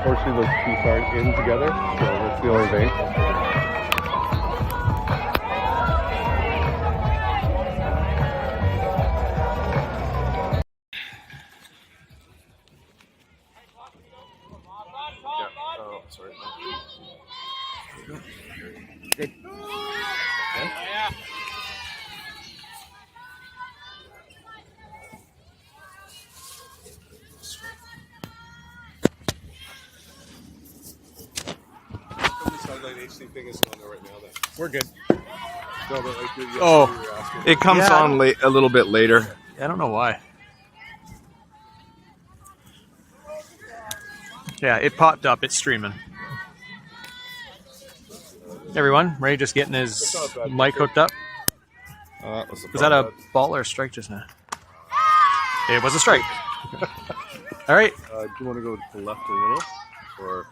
unfortunately those teeth aren't in together, so that's the only vein. Yeah. Oh, sorry. Good. Yeah. HD thing is on there right now. Then We're good. No, but like, Oh, it comes on a little bit later. I don't know why. Yeah, it popped up. It's streaming. Everyone, Ray just getting his mic hooked up. Was that a ball or a strike just now? It was a strike. Okay. All right. Do you want to go to the left a little, or?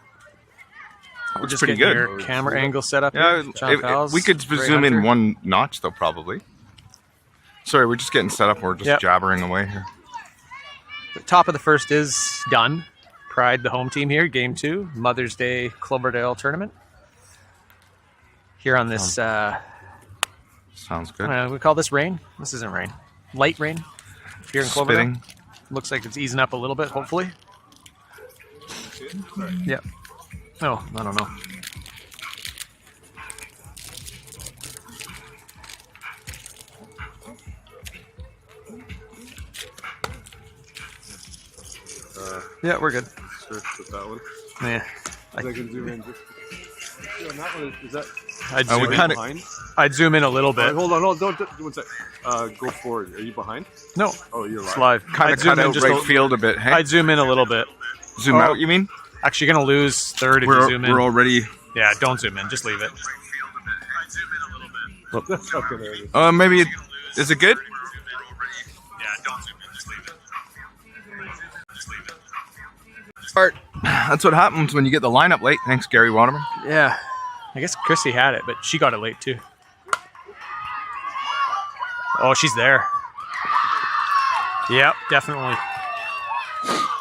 We're just pretty getting good. your camera angle set up. Yeah, here. we could zoom in one notch though, probably. Sorry, we're just getting set up. We're just jabbering away here. The top of the first is done. Pride, the home team here, game 2, Mother's Day Cloverdale tournament. Here on this. Sounds good. We call this rain. This isn't rain. Light rain. Here in Cloverdale. Spitting. Looks like it's easing up a little bit, hopefully. Yep. Oh, I don't know. Yeah, we're good. Search with that one. Yeah. I can zoom in. Just on that one, is that? I'd zoom, behind? I'd zoom in a little bit. Hold on, don't one sec. Go forward. Are you behind? No. Oh, you're live. It's live. Kind of cut out right field a bit. Hey? I'd zoom in a little bit. Zoom out, you mean? Actually, you're going to lose third if you zoom in. We're already... Yeah, don't zoom in. Just leave it. Maybe... Is it good? Yeah, don't zoom in. Just leave it. Just leave it. Start. That's what happens when you get the lineup late. Thanks, Gary Waterman. Yeah. I guess Chrissy had it, but she got it late too. Oh, she's there. Yep, definitely.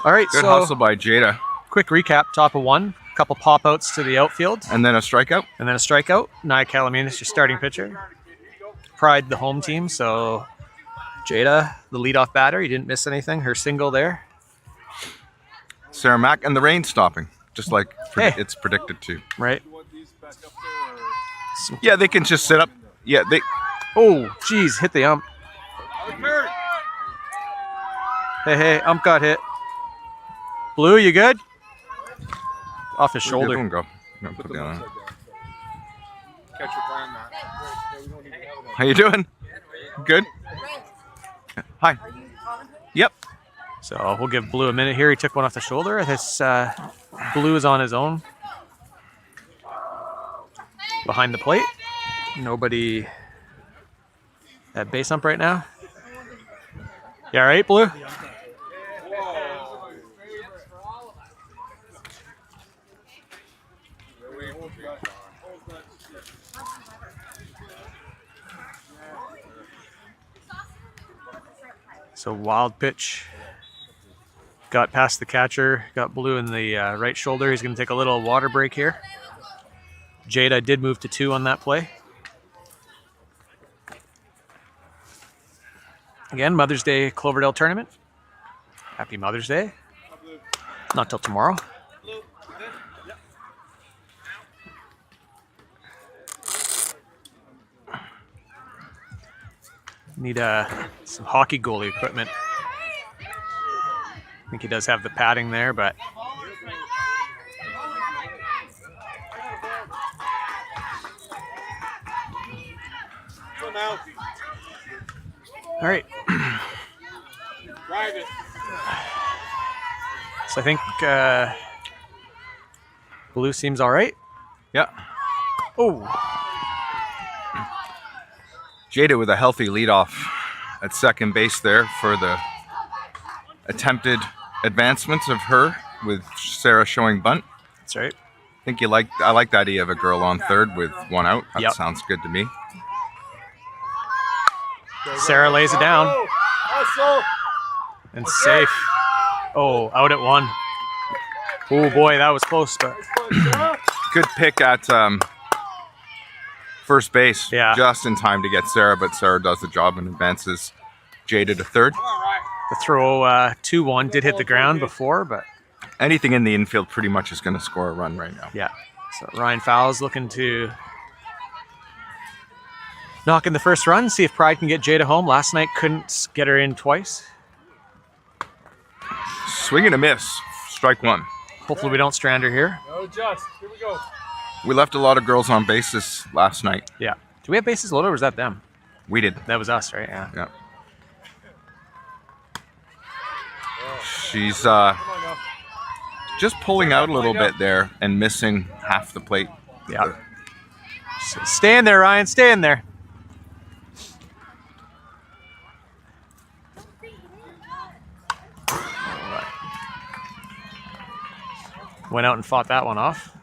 All right, Good hustle by Jada. Quick recap, top of 1. Couple pop-outs to the outfield. And then a strikeout. And then a strikeout. Nia Calaminas, your starting pitcher. Pride, the home team. So Jada, the leadoff batter. You didn't miss anything. Her single there. Sarah Mack, and the rain stopping, just like it's predicted to. Right. Yeah, they can just sit up. Yeah, they... Oh, geez, hit the ump. Hey, ump got hit. Blue, you good? Off his shoulder. Go. No, put down. How you doing? Good? Hi. Yep. So we'll give Blue a minute here. He took one off the shoulder. This Blue is on his own. Behind the plate. Nobody at base ump right now. You all right, Blue? So wild pitch. Got past the catcher. Got Blue in the right shoulder. He's going to take a little water break here. Jada did move to 2 on that play. Again, Mother's Day Cloverdale tournament. Happy Mother's Day. Not till tomorrow. Need some hockey goalie equipment. I think he does have the padding there, but... All right. So I think Blue seems all right. Yeah. Oh. Jada with a healthy leadoff at second base there for the attempted advancements of her with Sarah showing bunt. That's right. I think I like the idea of a girl on third with 1 out. That sounds good to me. Sarah lays it down. And safe. Oh, out at 1. Oh boy, that was close, but Good pick at first base. Yeah. Just in time to get Sarah, but Sarah does the job and advances Jada to third. the throw 2-1 did hit the ground before, but Anything in the infield pretty much is going to score a run right now. yeah. So Ryan Fowles looking to knock in the first run, see if Pride can get Jada home. Last night couldn't get her in twice. Swing and a miss. Strike one. Hopefully we don't strand her here. No, just. Here we go. We left a lot of girls on bases last night. Yeah. Do we have bases loaded or was that them? We did. That was us, right? Yeah. Yeah. She's Come on now. just pulling out a little bit there and missing half the plate. Yeah. Stay in there, Ryan. Stay in there. Went out and fought that one off.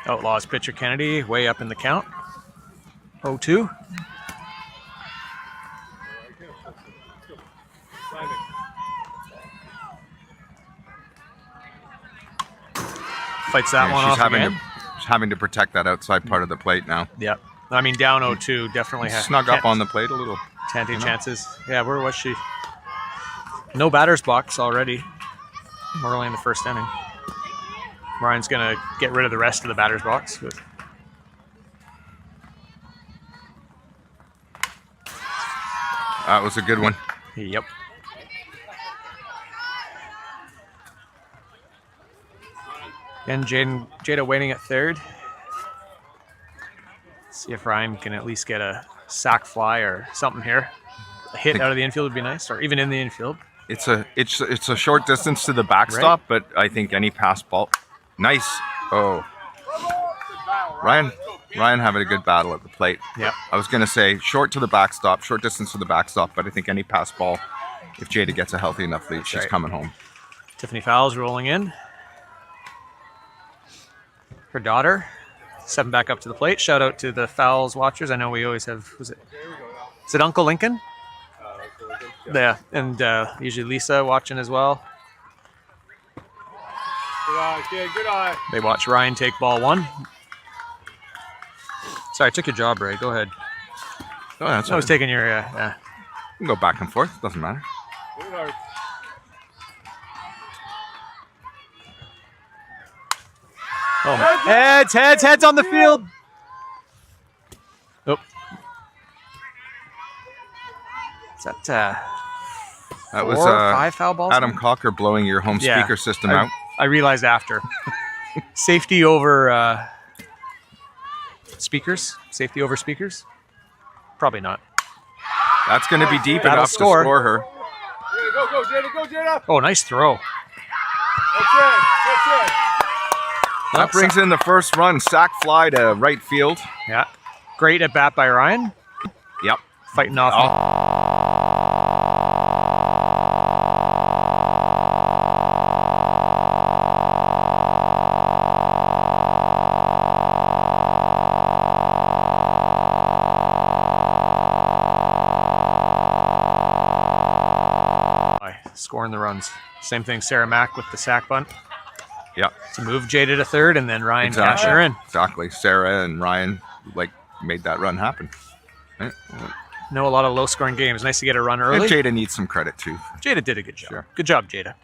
Outlaws pitcher Kennedy way up in the count. 0-2. Fights that one off again. She's having to protect that outside part of the plate now. Yep. I mean, down 0-2 definitely has Snug up on the plate a little. Tanty chances. Yeah, where was she? No batter's box already. We're only in the first inning. Ryan's going to get rid of the rest of the batter's box. That was a good one. Yep. And Jada waiting at third. See if Ryan can at least get a sac fly or something here. A hit out of the infield would be nice, or even in the infield. It's a short distance to the backstop, but I think any pass ball. Nice. Oh. Ryan having a good battle at the plate. Yep. I was going to say short to the backstop, short distance to the backstop, but I think any pass ball, if Jada gets a healthy enough lead, she's coming home. Tiffany Fowles rolling in. Her daughter stepping back up to the plate. Shout out to the Fowles watchers. I know we always have, is it Uncle Lincoln? Yeah, and usually Lisa watching as well. Good eye, kid. Good eye. They watch Ryan take ball one. Sorry, I took your job, Ray. Go ahead. Oh, that's I was taking your, You can go back and forth. Doesn't matter. Good eye. oh, heads on the field. Oh. Is that That was 4 or 5 foul balls? Adam Cocker blowing your home speaker system out. I realized after. Safety over speakers? Safety over speakers? Probably not. That's going to be deep That'll enough score. to score her. Go, Jada. Go, Jada. Oh, nice throw. That's it. That brings in the first run. Sack fly to right field. Yeah. Great at bat by Ryan. Yep. Fighting off. Scoring the runs. Same thing, Sarah Mack with the sack bunt. Yep. To move Jada to third, and then Ryan cashing her in. Exactly. Sarah and Ryan made that run happen. Right? Know a lot of low-scoring games. Nice to get a run early. And Jada needs some credit too. Jada did a good job. Sure. Good job, Jada.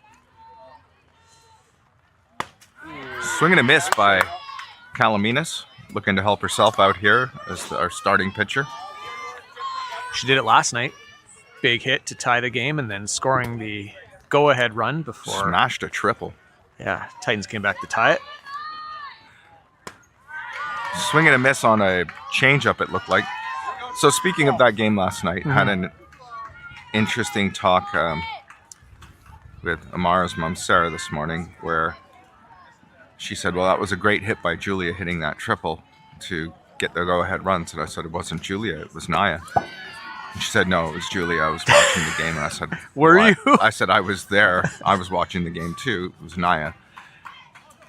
Swing and a miss by Calaminas, looking to help herself out here as our starting pitcher. She did it last night. Big hit to tie the game, and then scoring the go-ahead run before. Smashed a triple. Yeah, Titans came back to tie it. Swing and a miss on a changeup, it looked like. So speaking of that game last night, had an interesting talk with Amara's mom, Sarah, this morning, where she said, well, that was a great hit by Julia hitting that triple to get the go-ahead runs. And I said, it wasn't Julia, it was Naya. And she said, no, it was Julia. I was watching the game. And I said, Were you? I said, I was there. I was watching the game too. It was Naya.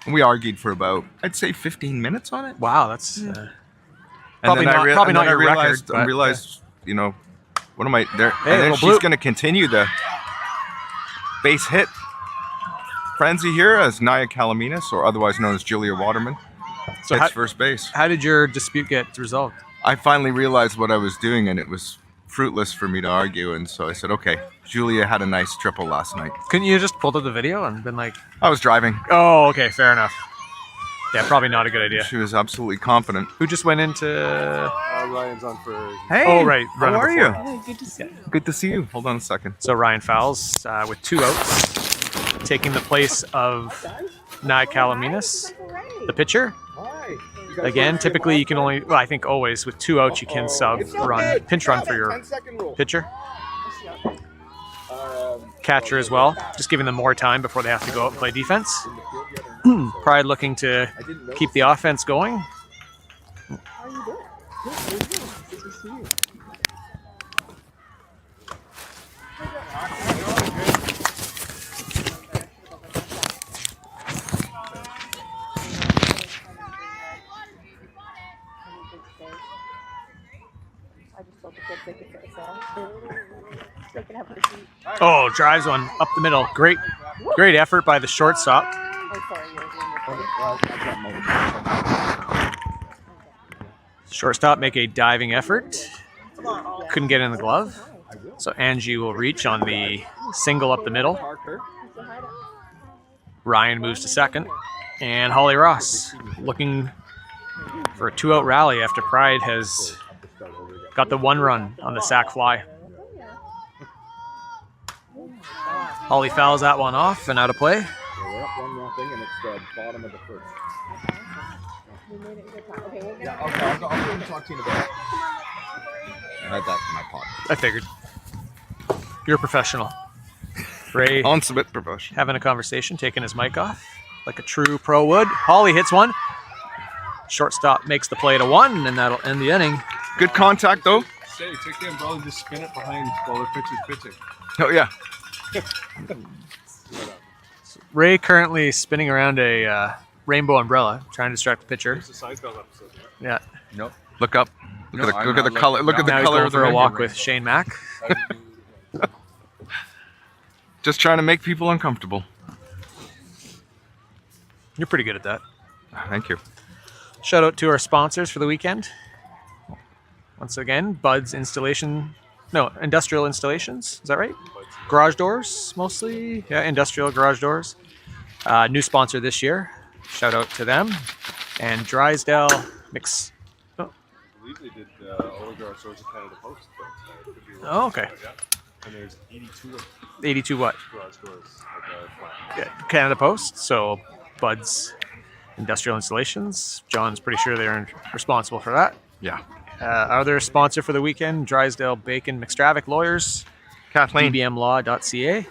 And we argued for about, I'd say 15 minutes on it. Wow, that's And probably then not your I record. realized, you know, What am I there? Hey, and then little she's blue. going to continue the base hit frenzy here as Nia Kalaminas, or otherwise known as Julia Waterman, So hits first base. how did your dispute get resolved? I finally realized what I was doing, and it was fruitless for me to argue. And so I said, okay, Julia had a nice triple last night. Couldn't you just pulled up the video and been like, I was driving. oh, okay, fair enough. Yeah, probably not a good idea. She was absolutely confident. Who just went into... Ryan's on for. Hey, Oh, right. how running are before. you? Hey, good to see you. Good to see you. Hold on a second. So Ryan Fowles with 2 outs, taking the place of Nia Kalaminas, the pitcher. Hi. Again, typically you can only, well, I think always with 2 outs you can pinch run for your 10-second rule. pitcher. Catcher as well, just giving them more time before they have to go out and play defense. Pride looking to keep the offense going. How are you doing? Good, very good. Good to see you. I just told the kids they could sit so they can have their seat. Oh, drives one up the middle. Great effort by the shortstop. Oh, sorry, you're in the Shortstop make a diving effort. Couldn't get in the glove. So Angie will reach on the single up the middle. Ryan moves to second. And Holly Ross looking for a 2-out rally after Pride has got the 1 run on the sac fly. Holly fouls that one off and out of play. We're up 1-0, and it's the bottom of the first. We made it a good time. Okay, we're gonna Yeah, okay, I'll go and talk to you in a bit. I had that in my pocket. I figured. You're a professional. Ray On submit profession. having a conversation, taking his mic off like a true pro would. Holly hits one. Shortstop makes the play to 1, and that'll end the inning. Good contact though. Say, take the umbrella and just spin it behind while the pitcher's pitching. Oh yeah. Ray currently spinning around a rainbow umbrella, trying to distract the pitcher. It's a Seinfeld episode. Yeah. Nope. Look up. No, Look I'm at the not color. looking Look at the Now he's color going of the for a rainbow. walk with Shane Mack. Just trying to make people uncomfortable. You're pretty good at that. Thank you. Shout out to our sponsors for the weekend. Once again, Bud's Industrial Installations. Is that right? Garage doors, mostly. Yeah, industrial garage doors. New sponsor this year. Shout out to them. And Drysdale Mix. I believe they did all the garage stores in Canada Post. But, could be wrong. Oh, okay. Yeah. And there's 82 of 82 what? garage doors. Yeah, Canada Post. So Bud's Industrial Installations. John's pretty sure they're responsible for that. Yeah. Other sponsor for the weekend, Drysdale Bacon McStravick Lawyers, Kathleen. bbmlaw.ca.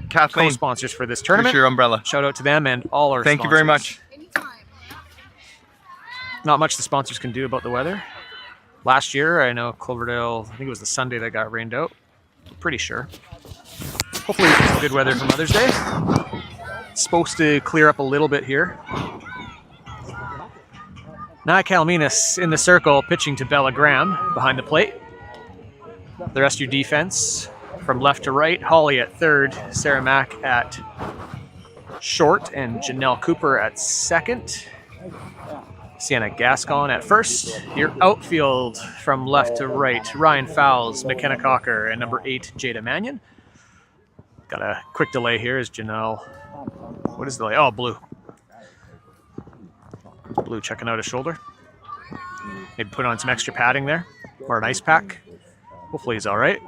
Kathleen. Co-sponsors for this Here's tournament. your umbrella. Shout out to them and all our Thank you very sponsors. much. Not much the sponsors can do about the weather. Last year, I know Cloverdale, I think it was the Sunday that got rained out. Pretty sure. Hopefully we get some good weather for Mother's Day. It's supposed to clear up a little bit here. Nia Kalaminas in the circle, pitching to Bella Graham behind the plate. The rest of your defense from left to right. Holly at third, Sarah Mack at short, and Janelle Cooper at second. Sienna Gascon at first. Your outfield from left to right. Ryan Fowles, McKenna Cocker, and number 8, Jada Mannion. Got a quick delay here as Janelle. What is the delay? Oh, Blue. Blue checking out his shoulder. Maybe put on some extra padding there, or an ice pack. Hopefully he's all right.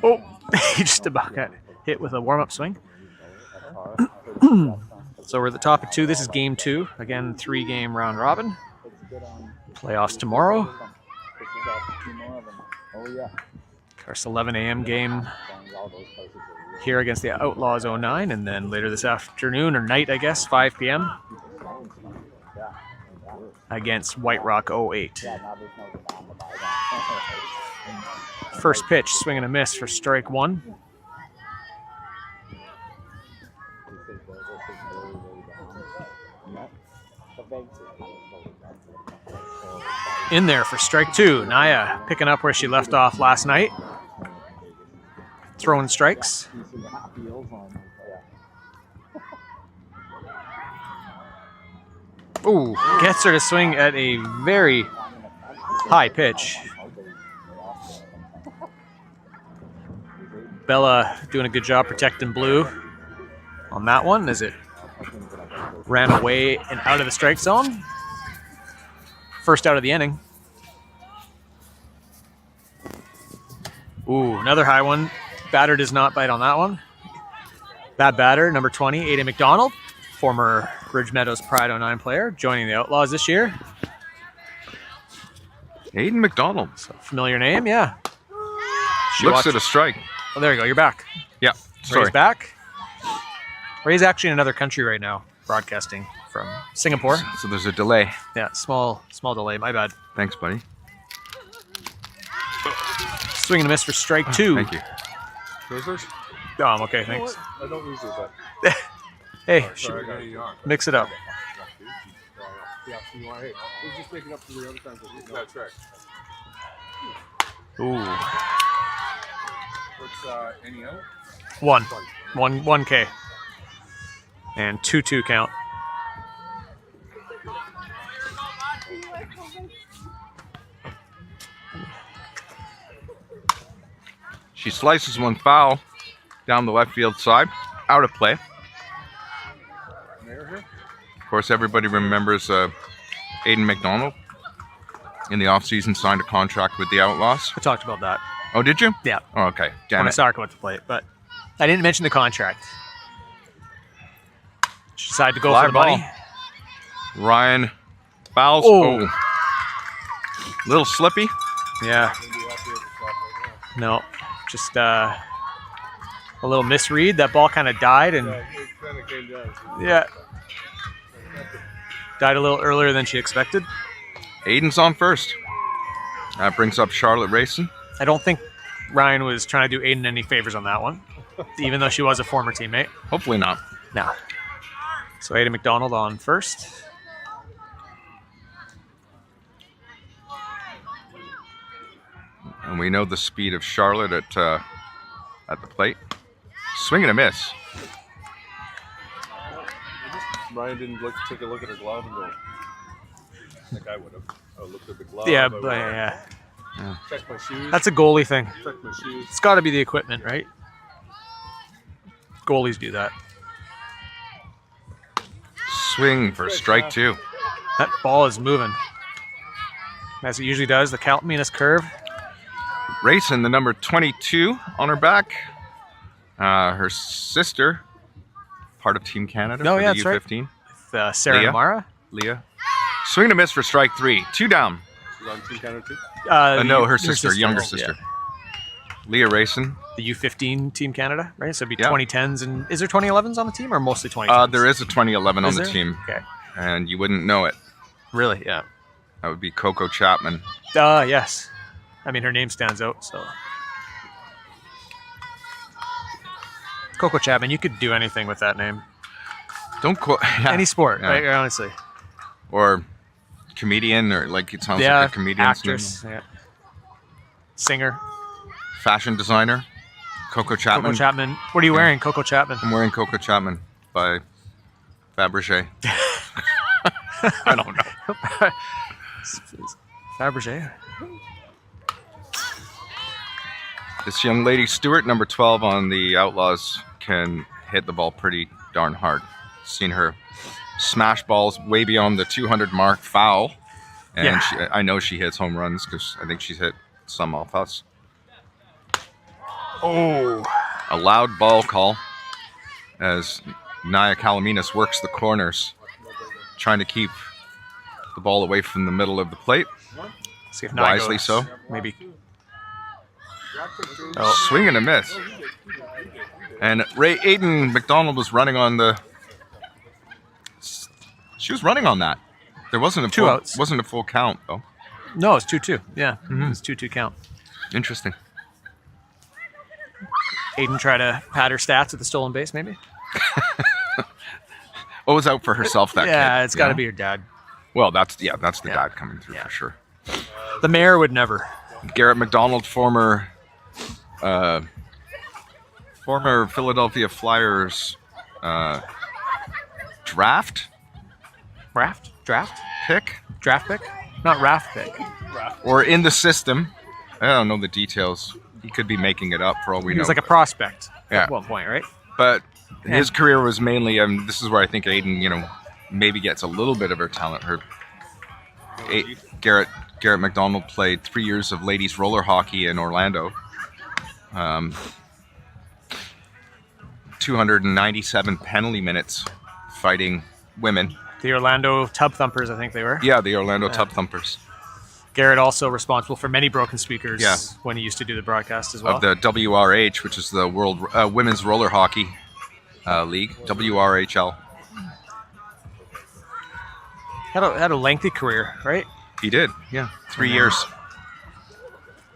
Oh, he just about got hit with a warm-up swing. So we're at the top of 2. This is game 2. Again, 3-game round robin. Playoffs tomorrow. Of course, 11 a.m. game here against the Outlaws 09, and then later this afternoon, or night, I guess, 5 p.m. against White Rock 08. First pitch, swing and a miss for strike 1. In there for strike 2. Naya picking up where she left off last night. Throwing strikes. Ooh, gets her to swing at a very high pitch. Bella doing a good job protecting Blue on that one as it ran away and out of the strike zone. First out of the inning. Ooh, another high one. Batter does not bite on that one. Bad batter, number 20, Ada McDonald, former Ridge Meadows Pride 09 player, joining the Outlaws this year. Aiden McDonald. So familiar name, yeah. Looks at a strike. Oh, there you go. You're back. Yeah, sorry. Ray's back. Ray's actually in another country right now, broadcasting from Singapore. So there's a delay. Yeah, small delay. My bad. Thanks, buddy. Swing and a miss for strike 2. Thank you. Twizzlers? Oh, okay, thanks. I don't usually, but Hey, sorry, I got you on. mix it up. Yeah, you want, hey, we're just making up for the other times that we That's right. Ooh, What's any out? 1K. And 2-2 count. She slices one foul down the left field side, out of play. Of course, everybody remembers Aiden McDonald. In the offseason, signed a contract with the Outlaws. I talked about that. Oh, did you? Yeah. Oh, okay. When Damn I it. saw her come up to plate, but I didn't mention the contract. She decided to go Fly for the ball. money. Ryan fouls. Oh. Oh. Little slippy. Yeah. No, just a little misread. That ball kind of died, and It kind of came down. yeah, died a little earlier than she expected. Aiden's on first. That brings up Charlotte Racing. I don't think Ryan was trying to do Aiden any favors on that one, even though she was a former teammate. Hopefully not. No. So Aiden McDonald on first. And we know the speed of Charlotte at the plate. Swing and a miss. Ryan didn't take a look at her glove and go, I think I would have. I looked at the glove. Yeah, I but would've yeah, checked my shoes. that's a goalie thing. checked my shoes. It's got to be the equipment, right? Goalies do that. Swing for strike 2. That ball is moving, as it usually does. The Calminus curve. Racing the number 22 on her back. Her sister, part of Team Canada Oh, for yeah, the that's U15. With Sarah Leah? Namara. Leah. Swing and a miss for strike 3. 2 down. She's on Team Canada too. No, her sister, younger yeah. sister. Leah Racing. The U15 Team Canada, right? So it'd be Yeah. 2010s, and is there 2011s on the team, or mostly 2010s? There is a 2011 on Is the there? team, Okay. and you wouldn't know it. Really? Yeah. That would be Coco Chapman. Yes. I mean, her name stands out, so. Coco Chapman, you could do anything with that name. Don't quote. Yeah. Any sport, Yeah. right? Honestly. Or comedian, or like it sounds Yeah. like a comedian's Actress. Yeah. Singer. name. Fashion designer. Coco Chapman. Coco Chapman. What are you wearing, Coco Chapman? I'm wearing Coco Chapman by Fabergé. I don't know. Fabergé. This young lady, Stewart, number 12 on the Outlaws, can hit the ball pretty darn hard. Seen her smash balls way beyond the 200 mark, foul. And Yeah. I know she hits home runs because I think she's hit some off us. Oh. A loud ball call as Naya Calaminas works the corners, trying to keep the ball away from the middle of the plate. See if Nye Wisely goes. so. Maybe. Swing and a miss. And Aiden McDonald was running on the. She was running on that. There wasn't a Two full, outs. Wasn't a full count though. No, it's 2-2. Yeah. It's 2-2 count. Interesting. Aiden try to pad her stats at the stolen base, maybe? Oh, was out for herself, that Yeah, kid. it's got to be your dad. Well, that's the Yeah. dad coming through Yeah. for sure. The mayor would never. Garrett McDonald, former Philadelphia Flyers draft pick, Draft pick? Not raft pick. or in the system. I don't know the details. He could be making it up for all we He know. was like a prospect Yeah. at one point, right? But his career was mainly, this is where I think Aiden, maybe gets a little bit of her talent. Garrett McDonald played 3 years of ladies roller hockey in Orlando. 297 penalty minutes fighting women. The Orlando Tub Thumpers, I think they were. Yeah, the Orlando Tub Thumpers. Garrett also responsible for many broken speakers Yeah. when he used to do the broadcast as well. Of the WRH, which is the World Women's Roller Hockey League, WRHL. Had a lengthy career, right? He did, yeah, 3 years.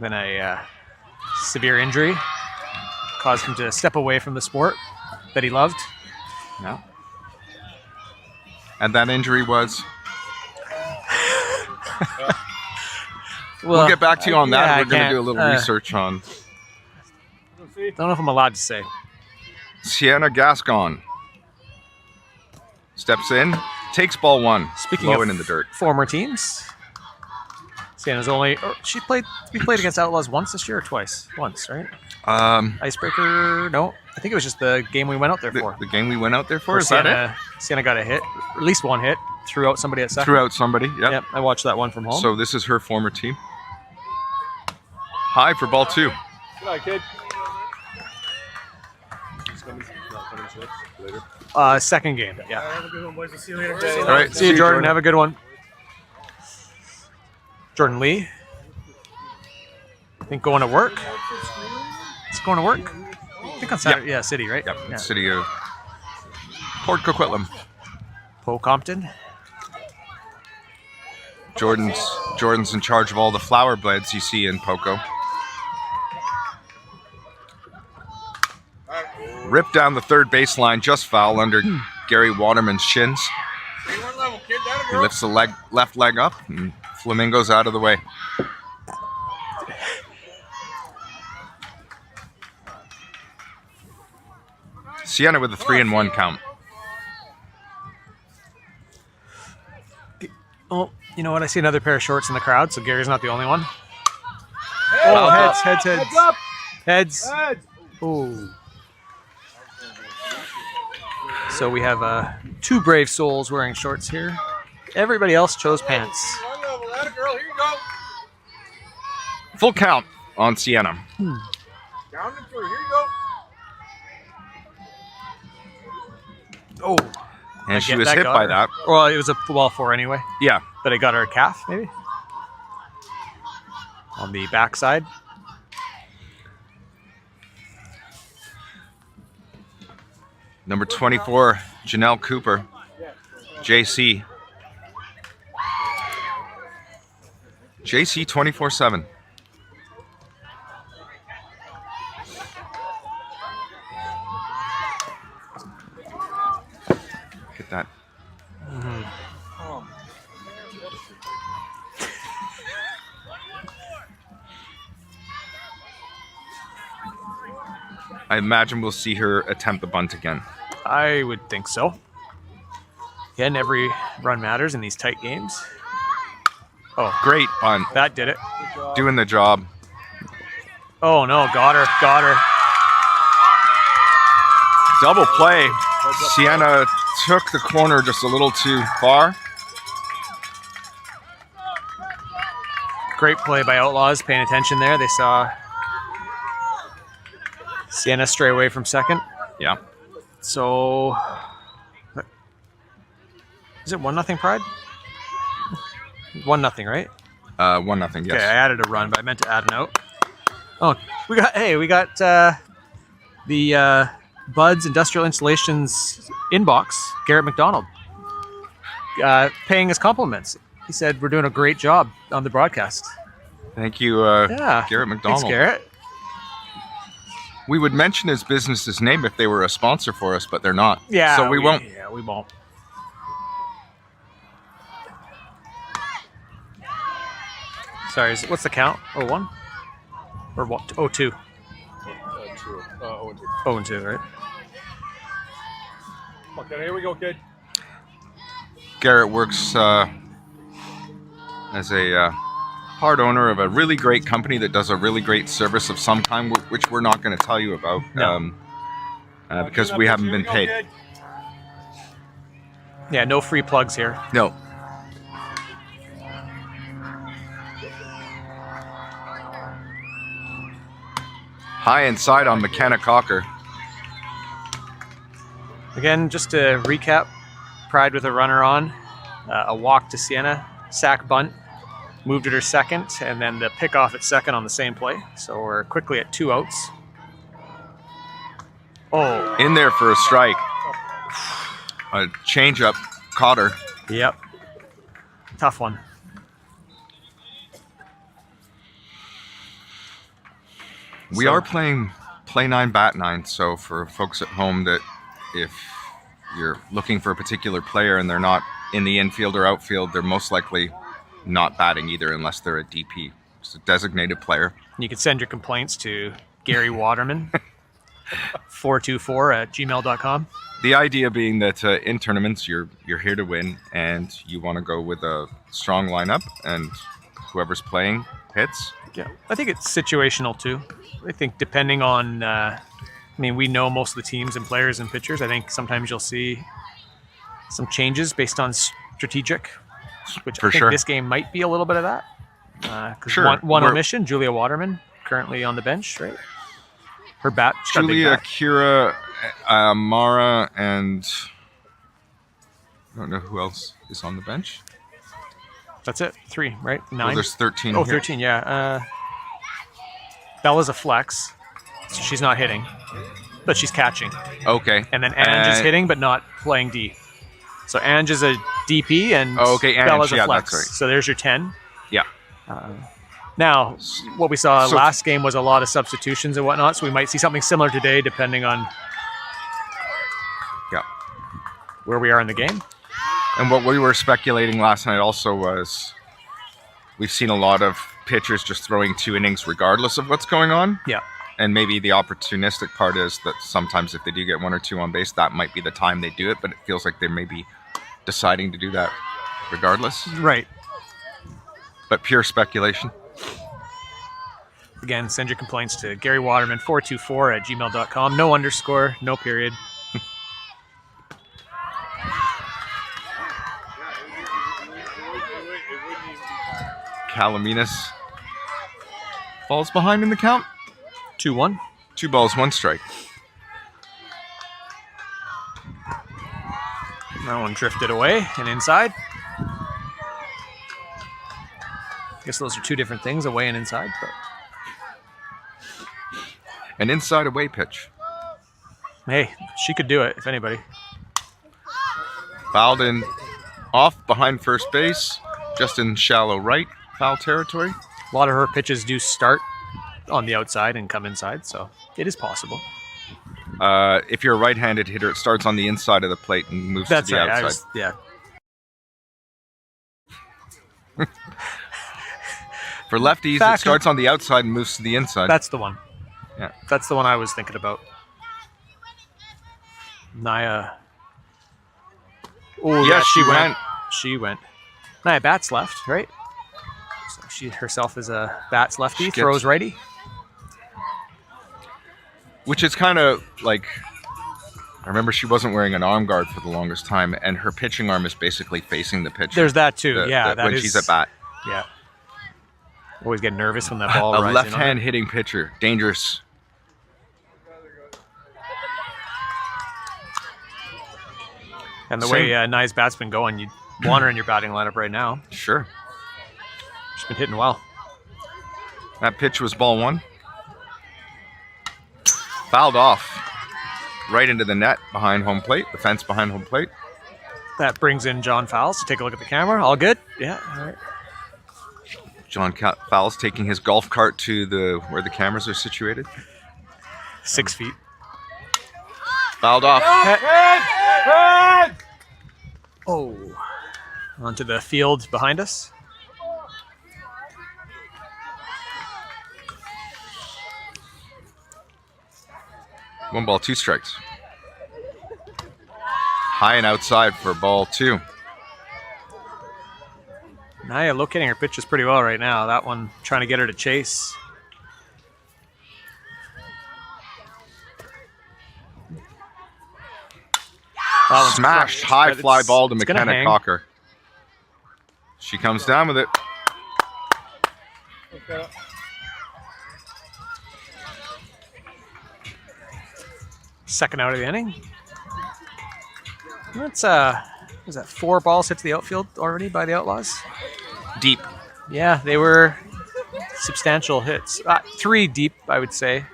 Then a severe injury caused him to step away from the sport that he loved. Yeah. And that injury was. We'll get back to you on that. yeah, We're going to can't, do a little research on Don't know if I'm allowed to say. Sienna Gascon. Steps in, takes ball one. Speaking low of and in the dirt. former teams, Sienna's we played against Outlaws once this year or twice? Once, right? Icebreaker? No, I think it was just the game we went out there for. The game we went out there for, Where is that it? Sienna got a hit, or at least one hit, threw out somebody at second. Threw out somebody, yep. Yep, I watched that one from home. So this is her former team. High for ball two. Good night, kid. Not coming to us later. Second game, yeah. Have a good one, boys. We'll see you later. All right, See you, Jordan. Have a good one. Jordan Lee. I think going to work. It's going to work. I think on Saturday. Yeah, City, right? Yep, Yeah. City of Port Coquitlam. Poe Compton. Jordan's in charge of all the flower beds you see in Poco. Ripped down the third baseline, just foul under Gary Waterman's shins. He lifts the left leg up, and Flamingo's out of the way. Sienna with a 3-1 count. Oh, you know what? I see another pair of shorts in the crowd, so Gary's not the only one. Oh, heads. Heads. Oh. So we have two brave souls wearing shorts here. Everybody else chose pants. Full count on Sienna. Down and through. Here you go. Oh. And she get was that hit got by her. that. Well, it was a ball four anyway, Yeah. but it got her calf, maybe? On the backside. Number 24, Janelle Cooper. JC. JC 24/7. Get that. I imagine we'll see her attempt the bunt again. I would think so. Again, every run matters in these tight games. Oh, Great bunt. that did it. Doing the job. Oh no, got her. Double play. Sienna took the corner just a little too far. Great play by Outlaws, paying attention there. They saw Sienna stray away from second. Yeah. So, is it 1-0 Pride? 1-0, right? 1-0, yes. Okay, I added a run, but I meant to add an out. Oh, we got the Bud's Industrial Installations inbox, Garrett McDonald, paying his compliments. He said we're doing a great job on the broadcast. Thank you, Yeah, Garrett McDonald. Thanks, Garrett. We would mention his business's name if they were a sponsor for us, but they're not. Yeah, So we won't. Yeah, we won't. Sorry, what's the count? 0-1? Or what? 0-2? 2. 0-2. 0-2, right? Okay, here we go, kid. Garrett works as a part owner of a really great company that does a really great service of some kind, which we're not going to tell you about No. because we haven't been paid. Yeah, no free plugs here. No. High inside on McKenna Cocker. Again, just to recap, Pride with a runner on, a walk to Sienna, sack bunt, moved at her second, and then the pickoff at second on the same play. So we're quickly at 2 outs. Oh, In there for a strike. A changeup caught her. yep. Tough one. We So- are playing play 9, bat 9. So for folks at home that if you're looking for a particular player and they're not in the infield or outfield, they're most likely not batting either unless they're a DP. It's a designated player. You can send your complaints to Gary Waterman, 424@gmail.com. The idea being that in tournaments you're here to win and you want to go with a strong lineup and whoever's playing hits. Yeah, I think it's situational too. I think depending on, we know most of the teams and players and pitchers. I think sometimes you'll see some changes based on strategic, which For I think sure. this game might be a little bit of that. 'Cause Sure. One We're- omission, Julia Waterman, currently on the bench, right? Her bat, she's got a big Julia, bat. Kira, Mara, and I don't know who else is on the bench. That's it. 3, right? Oh, 9. there's 13 Oh, here. 13, yeah. Bella's a flex, so she's not hitting, but she's catching. Okay. And then Ange is hitting, but not playing D. So Ange is a DP, and Oh, okay, Ange, Bella's a yeah, flex. that's right. So there's your 10. Yeah. Now, what we saw So- last game was a lot of substitutions and whatnot, so we might see something similar today, depending on Yeah. where we are in the game. And what we were speculating last night also was we've seen a lot of pitchers just throwing 2 innings regardless of what's going on. Yeah. And maybe the opportunistic part is that sometimes if they do get 1 or 2 on base, that might be the time they do it, but it feels like they may be deciding to do that regardless. Right. But pure speculation. Again, send your complaints to Gary Waterman, 424@gmail.com. No underscore, no period. Calaminas falls behind in the count. 2-1. 2 balls, 1 strike. That one drifted away and inside. Guess those are 2 different things, away and inside. But An inside away pitch. hey, she could do it, if anybody. Fouled in off behind first base, just in shallow right, foul territory. A lot of her pitches do start on the outside and come inside, so it is possible. If you're a right-handed hitter, it starts on the inside of the plate and moves That's to the right. outside. Yeah. For lefties, Back it starts on the outside and moves to the inside. That's the one. Yeah. That's the one I was thinking about. Naya. Oh, Yes, she she went. went. She went. Naya bats left, right? So she herself is a bats lefty, She gets- throws righty. Which is kind of like, I remember she wasn't wearing an arm guard for the longest time, and her pitching arm is basically facing the pitcher. There's that too. Yeah, that when is- she's at bat. Yeah. Always get nervous when that ball A rides in on left-hand her. hitting pitcher, dangerous. And the Same. way Naya's bat's been going, you want her in your batting lineup right now. Sure. She's been hitting well. That pitch was ball 1. Fouled off. Right into the net behind home plate, the fence behind home plate. That brings in John Fowles to take a look at the camera. All good? Yeah. All right. John Fowles taking his golf cart to where the cameras are situated. 6 feet. Fouled off. Oh. Onto the field behind us. 1 ball, 2 strikes. High and outside for ball 2. Naya locating her pitches pretty well right now. That one trying to get her to chase. That one's Smashed crushed, high but fly ball to it's gonna McKenna hang. Cocker. She comes down with it. Second out of the inning. That's was that 4 balls hit to the outfield already by the Outlaws? Deep. Yeah, they were substantial hits. 3 deep, I would say.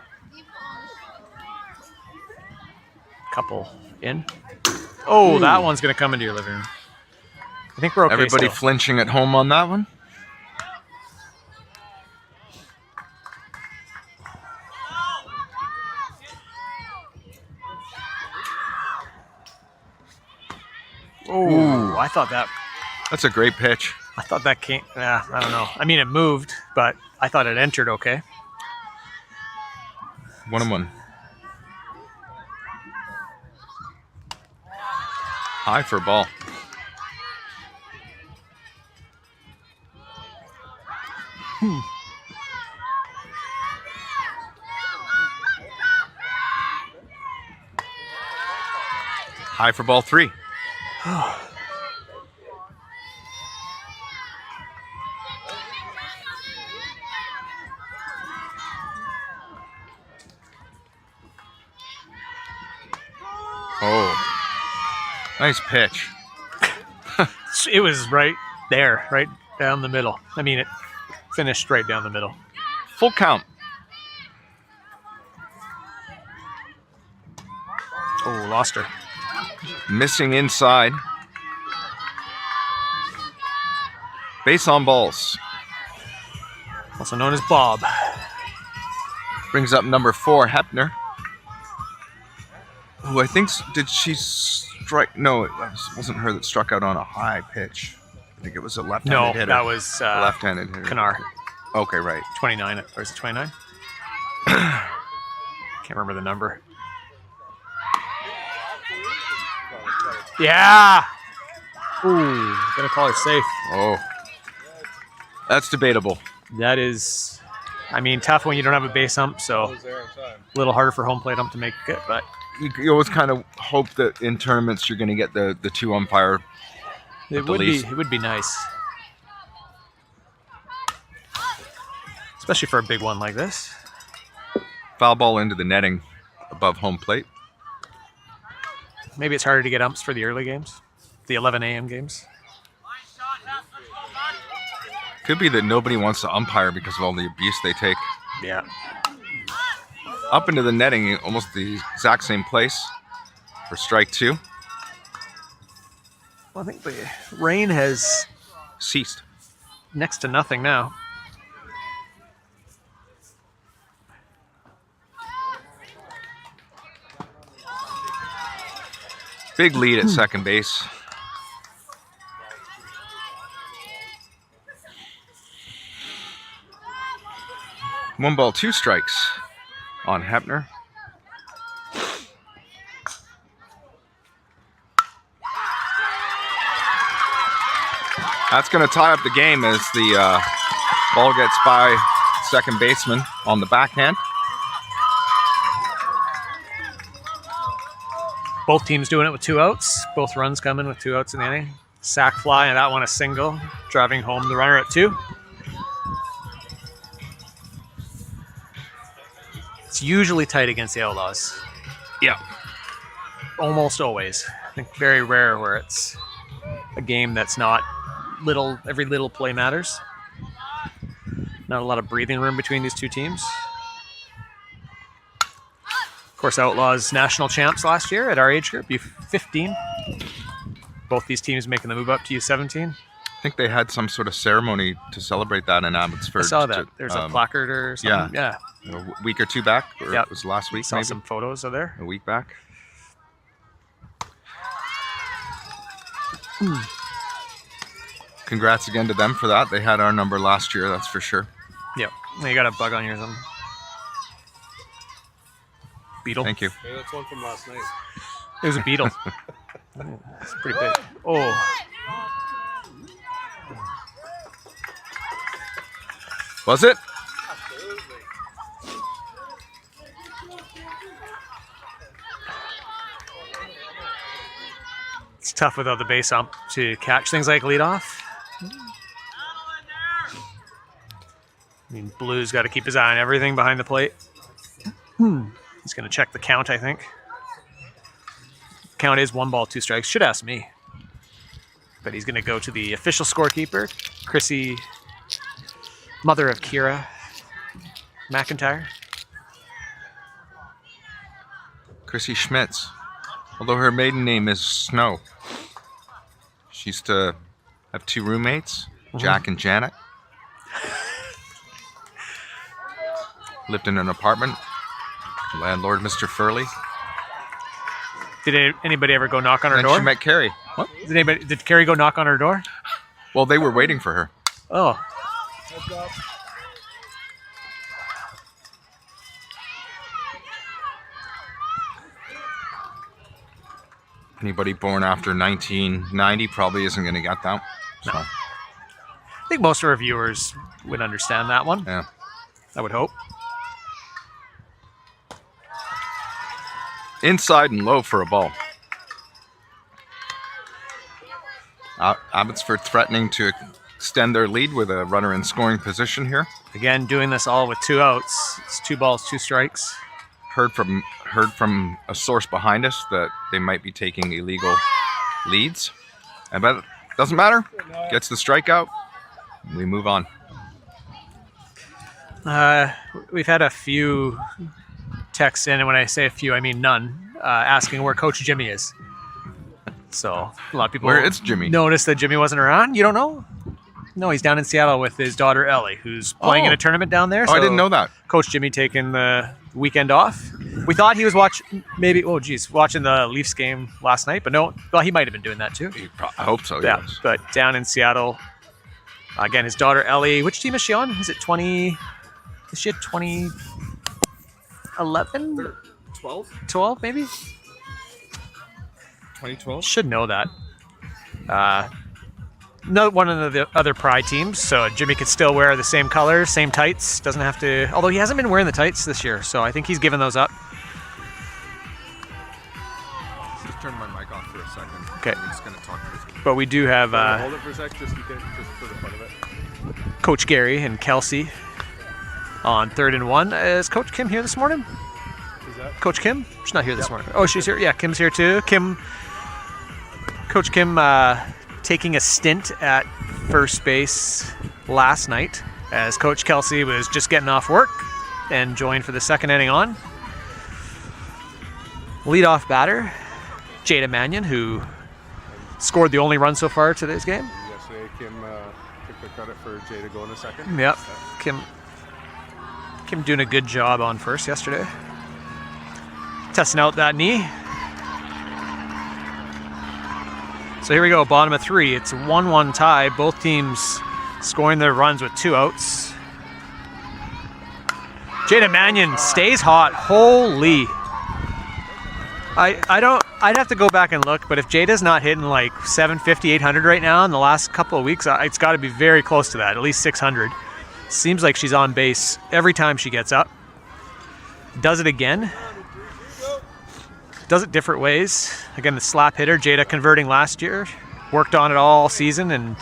Couple in. Oh, that one's going to come into your living room. I think we're okay. Everybody still. flinching at home on that one. Oh, I thought that. That's a great pitch. I thought that came. Yeah, I don't know. I mean, it moved, but I thought it entered okay. 1-1. High for a ball. High for ball 3. Oh, nice pitch. It was right there, right down the middle. I mean, it finished right down the middle. Full count. Oh, lost her. Missing inside. Base on balls. Also known as Bob. Brings up number 4, Hepner. Who I think, did she strike? No, it wasn't her that struck out on a high pitch. I think it was a left-handed No, hitter. that was A left-handed hitter. Kanar. Okay, right. 29, or is it 29? Can't remember the number. Yeah! Ooh, gonna call her safe. Oh, that's debatable. That is, I mean, tough when you don't have a base hump, so was there on time. a little harder for home plate ump to make it, but You always kind of hope that in tournaments you're going to get the 2 umpire. it would be nice. Especially for a big one like this. Foul ball into the netting above home plate. Maybe it's harder to get umps for the early games, the 11 a.m. games. Could be that nobody wants to umpire because of all the abuse they take. Yeah. Up into the netting, almost the exact same place for strike 2. Well, I think the rain has Ceased. next to nothing now. Big lead at second base. One ball, 2 strikes on Hepner. That's going to tie up the game as the ball gets by second baseman on the backhand. Both teams doing it with 2 outs. Both runs coming with 2 outs in the inning. Sack fly, and that one a single, driving home the runner at 2. It's usually tight against the Outlaws. Yeah. Almost always. I think very rare where it's a game that's not little. Every little play matters. Not a lot of breathing room between these two teams. Of course, Outlaws national champs last year at our age group, U15. Both these teams making the move up to U17. I think they had some sort of ceremony to celebrate that in Abbotsford. I saw that. There's a placard or something. Yeah. A week or 2 back, or Yep. it was last week, Saw maybe? some photos of there. A week back. Congrats again to them for that. They had our number last year, that's for sure. Yep. You got a bug on yours. Beetle. Thank you. Hey, that's one from last night. It was a beetle. It's pretty big. Oh. Was it? It's tough without the base ump to catch things like leadoff. I mean, Blue's got to keep his eye on everything behind the plate. He's going to check the count, I think. Count is 1 ball, 2 strikes. Should ask me. But he's going to go to the official scorekeeper, Chrissy, mother of Kira McIntyre. Chrissy Schmitz. Although her maiden name is Snow. She used to have 2 roommates, Jack and Janet. Lived in an apartment. Landlord, Mr. Furley. Did anybody ever go knock on her And door? she met Carrie. What? Did Carrie go knock on her door? Well, they were waiting for her. Oh. Anybody born after 1990 probably isn't going to get that. So, I think most of our viewers would understand that one. yeah. I would hope. Inside and low for a ball. Abbotsford threatening to extend their lead with a runner in scoring position here. Again, doing this all with 2 outs. It's 2 balls, 2 strikes. Heard from a source behind us that they might be taking illegal leads. But it doesn't matter. Gets the strikeout. We move on. We've had a few texts in, and when I say a few, I mean none, asking where Coach Jimmy is. So a lot of people Where is Jimmy? noticed that Jimmy wasn't around. You don't know? No, he's down in Seattle with his daughter Ellie, who's playing in a tournament down there. Oh, I didn't know that. Coach Jimmy taking the weekend off. We thought he was watching the Leafs game last night, but no. Well, he might have been doing that too. I hope so. Yeah, Yes. but down in Seattle, again, his daughter Ellie. Which team is she on? Is it 20? Is she at 2011? 12 maybe? 2012? Should know that. No, one of the other Pride teams, so Jimmy could still wear the same colors, same tights. Doesn't have to. Although he hasn't been wearing the tights this year, so I think he's given those up. Just turn my mic off for a second. Okay. I'm just going to talk to you. But we do have Hold it for a sec, just for the fun of it. Coach Gary and Kelsey on 3rd and 1. Is Coach Kim here this morning? Is that? Coach Kim? She's not here this morning. Oh, she's here. Yeah, Kim's here too. Coach Kim taking a stint at first base last night as Coach Kelsey was just getting off work and joined for the 2nd inning on. Leadoff batter, Jada Mannion, who scored the only run so far today's game. Yesterday, Kim took the credit for Jay to go in a second. Yep. Kim doing a good job on first yesterday. Testing out that knee. So here we go, bottom of 3. It's a 1-1 tie. Both teams scoring their runs with 2 outs. Jada Mannion stays hot. Holy. I'd have to go back and look, but if Jada's not hitting like 750, 800 right now in the last couple of weeks, it's got to be very close to that, at least 600. Seems like she's on base every time she gets up. Does it again. Does it different ways. Again, the slap hitter, Jada converting last year. Worked on it all season and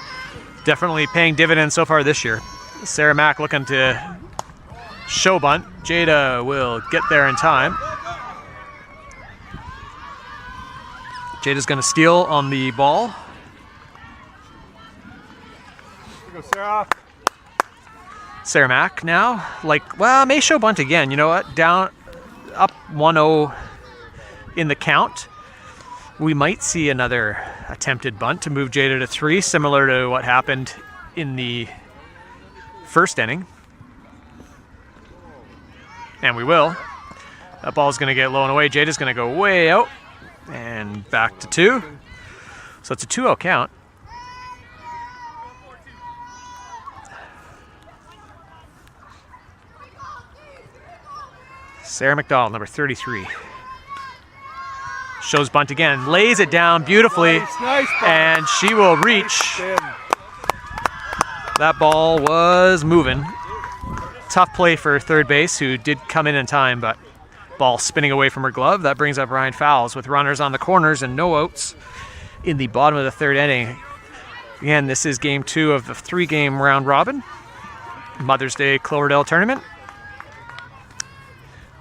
definitely paying dividends so far this year. Sarah Mack looking to show bunt. Jada will get there in time. Jada's going to steal on the ball. Here goes Sarah. Sarah Mack now, may show bunt again. You know what? Down, up 1-0 in the count. We might see another attempted bunt to move Jada to 3, similar to what happened in the first inning. And we will. That ball's going to get low and away. Jada's going to go way out and back to 2. So it's a 2-0 count. Sarah McDonald, number 33. Shows bunt again, lays it down beautifully, Nice ball. and she will reach. Spin. That ball was moving. Tough play for third base, who did come in time, but ball spinning away from her glove. That brings up Ryan Fowles with runners on the corners and no outs in the bottom of the third inning. Again, this is game 2 of the 3-game round robin Mother's Day Cloverdale tournament.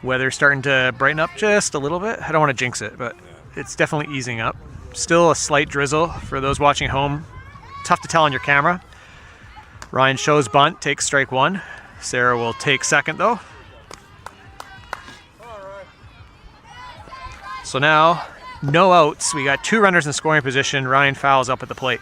Weather starting to brighten up just a little bit. I don't want to jinx it, but it's definitely easing up. Still a slight drizzle for those watching home. Tough to tell on your camera. Ryan shows bunt, takes strike 1. Sarah will take second though. So now, no outs. We got 2 runners in scoring position. Ryan Fowles up at the plate.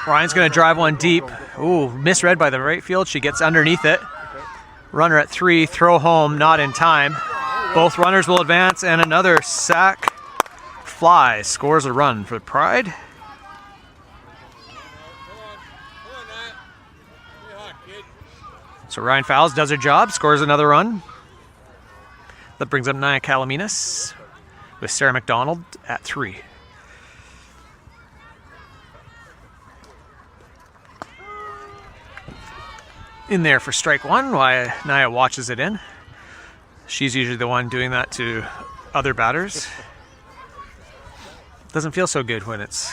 Ryan's going to drive one deep. Ooh, misread by the right field. She gets underneath it. Runner at 3, throw home, not in time. Both runners will advance, and another sac fly scores a run for Pride. So Ryan Fowles does her job, scores another run. That brings up Nia Calaminas with Sarah McDonald at 3. In there for strike 1 while Nia watches it in. She's usually the one doing that to other batters. Doesn't feel so good when it's...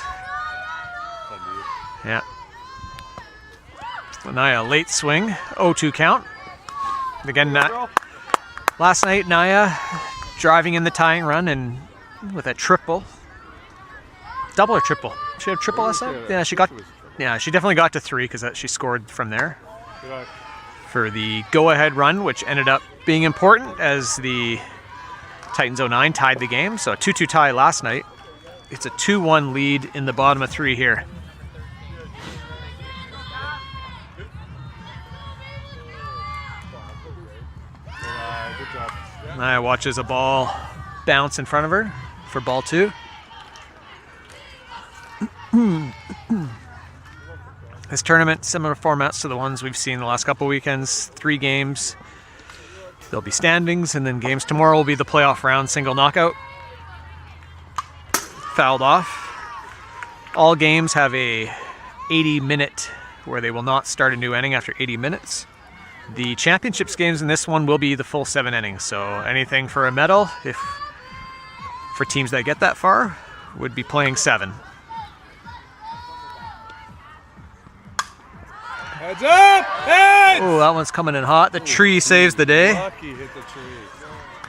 Yeah. So Nia, late swing, 0-2 count. Again, last night, Nia driving in the tying run and with a triple. Double or triple? She had a triple last night? Yeah, she definitely got to 3 because she scored from there. For the go-ahead run, which ended up being important as the Titans 09 tied the game. So a 2-2 tie last night. It's a 2-1 lead in the bottom of 3 here. Good job. Nia watches a ball bounce in front of her for ball 2. This tournament, similar formats to the ones we've seen the last couple weekends. 3 games. There'll be standings, and then games tomorrow will be the playoff round, single knockout. Fouled off. All games have a 80-minute where they will not start a new inning after 80 minutes. The championships games in this one will be the full 7 innings. So anything for a medal, if for teams that get that far, would be playing 7. Heads up! Heads! Oh, that one's coming in hot. The tree saves the day. Lucky hit the tree.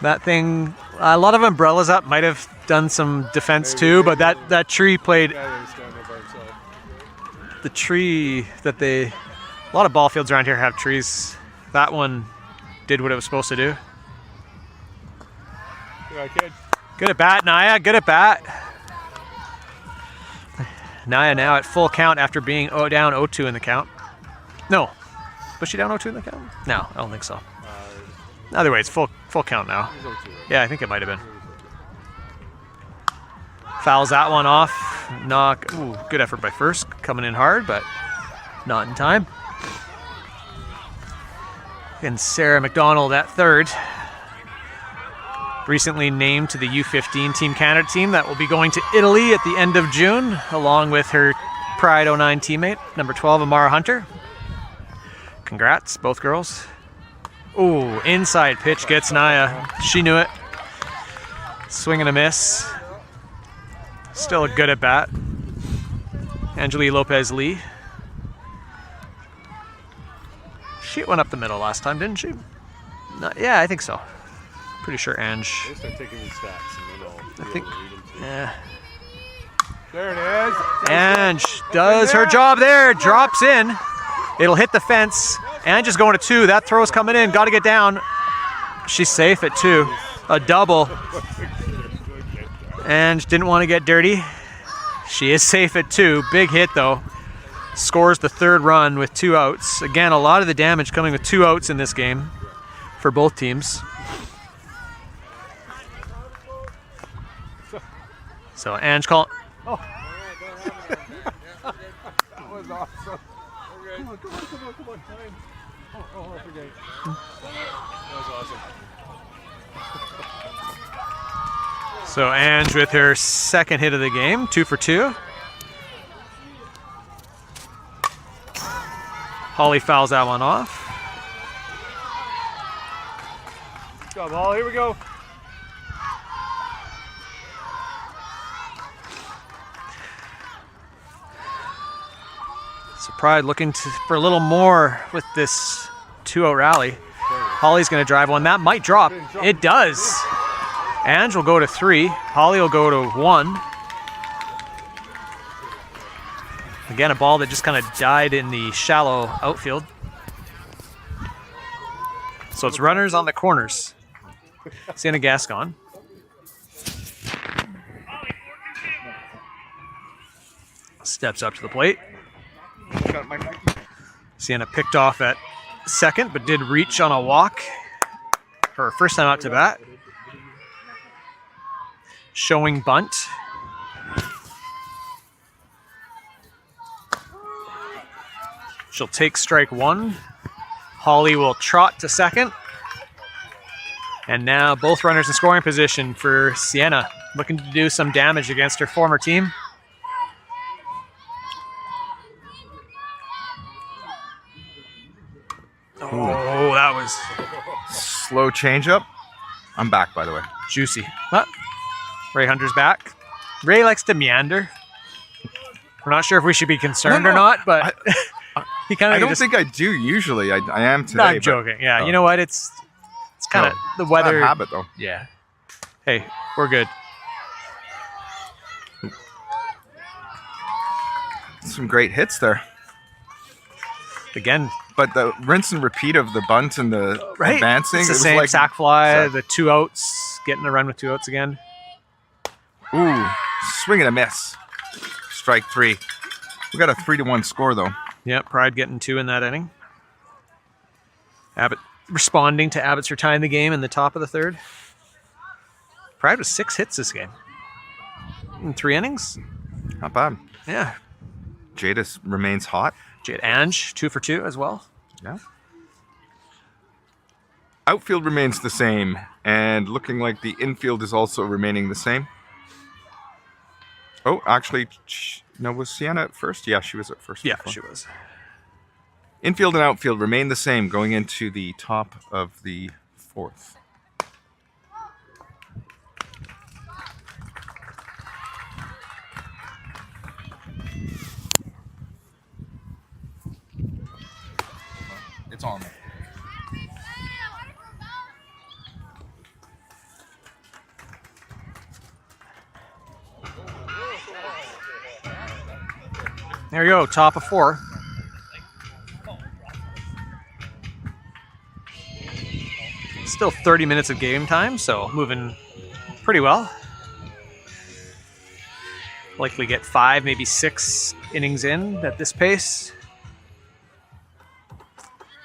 That thing, a lot of umbrellas up might have done some defense too, but that tree played. Guy that was standing there by himself. The tree that a lot of ball fields around here have trees. That one did what it was supposed to do. Good kid. Good at bat, Nia. Good at bat. Nia now at full count after being down 0-2 in the count. No. Was she down 0-2 in the count? No, I don't think so. Either way, it's full count now. He's 0-2, right? Yeah, I think it might have been. Fouls that one off. Knock. Ooh, good effort by first. Coming in hard, but not in time. And Sarah McDonald at third. Recently named to the U15 Team Canada team that will be going to Italy at the end of June, along with her Pride 09 teammate, number 12, Amara Hunter. Congrats, both girls. Ooh, inside pitch gets Nia. She knew it. Swing and a miss. Still a good at bat. Angelique Lopez-Lee. She went up the middle last time, didn't she? Yeah, I think so. Pretty sure Ange. They start taking these stats and then I think. Yeah. There it is. Ange does her job there. Drops in. It'll hit the fence. Ange is going to 2. That throw's coming in. Got to get down. She's safe at 2. A double. Ange didn't want to get dirty. She is safe at 2. Big hit though. Scores the 3rd run with 2 outs. Again, a lot of the damage coming with 2 outs in this game for both teams. So Ange call. That was awesome. Come on. Time. Oh, I forget. That was awesome. So Ange with her second hit of the game, 2 for 2. Holly fouls that one off. Good job, Holly. Here we go. So Pride looking for a little more with this 2-0 rally. Holly's going to drive one. That might drop. It does. Ange will go to 3. Holly will go to 1. Again, a ball that just kind of died in the shallow outfield. So it's runners on the corners. Sienna Gascon. Steps up to the plate. Sienna picked off at second, but did reach on a walk. Her first time out to bat. Showing bunt. She'll take strike 1. Holly will trot to second. And now both runners in scoring position for Sienna, looking to do some damage against her former team. Oh, that was Slow changeup. I'm back, by the way. juicy. Ray Hunter's back. Ray likes to meander. We're not sure if we should be concerned or not, but he kind of. I don't think I do usually. I am today. No, I'm joking. Yeah, you know what? It's kind of the weather. Bad habit though. Yeah. Hey, we're good. Some great hits there. Again, But the rinse and repeat of the bunt and the advancing. It's the it was same like, sack fly, the 2 outs, getting a run with 2 outs again. Ooh, swing and a miss. Strike 3. We got a 3-1 score though. Yep, Pride getting 2 in that inning. Abbott responding to Abbott's for tying the game in the top of the 3rd. Pride with 6 hits this game. In 3 innings. Not bad. Yeah. Jadis remains hot. Jade Ange, 2 for 2 as well. Yeah. Outfield remains the same, and looking like the infield is also remaining the same. Oh, actually, no, was Sienna at first? Yeah, she was at first. Yeah, before. she was. Infield and outfield remain the same going into the top of the 4th. It's on. There you go, top of 4. Still 30 minutes of game time, so moving pretty well. Likely get 5, maybe 6 innings in at this pace.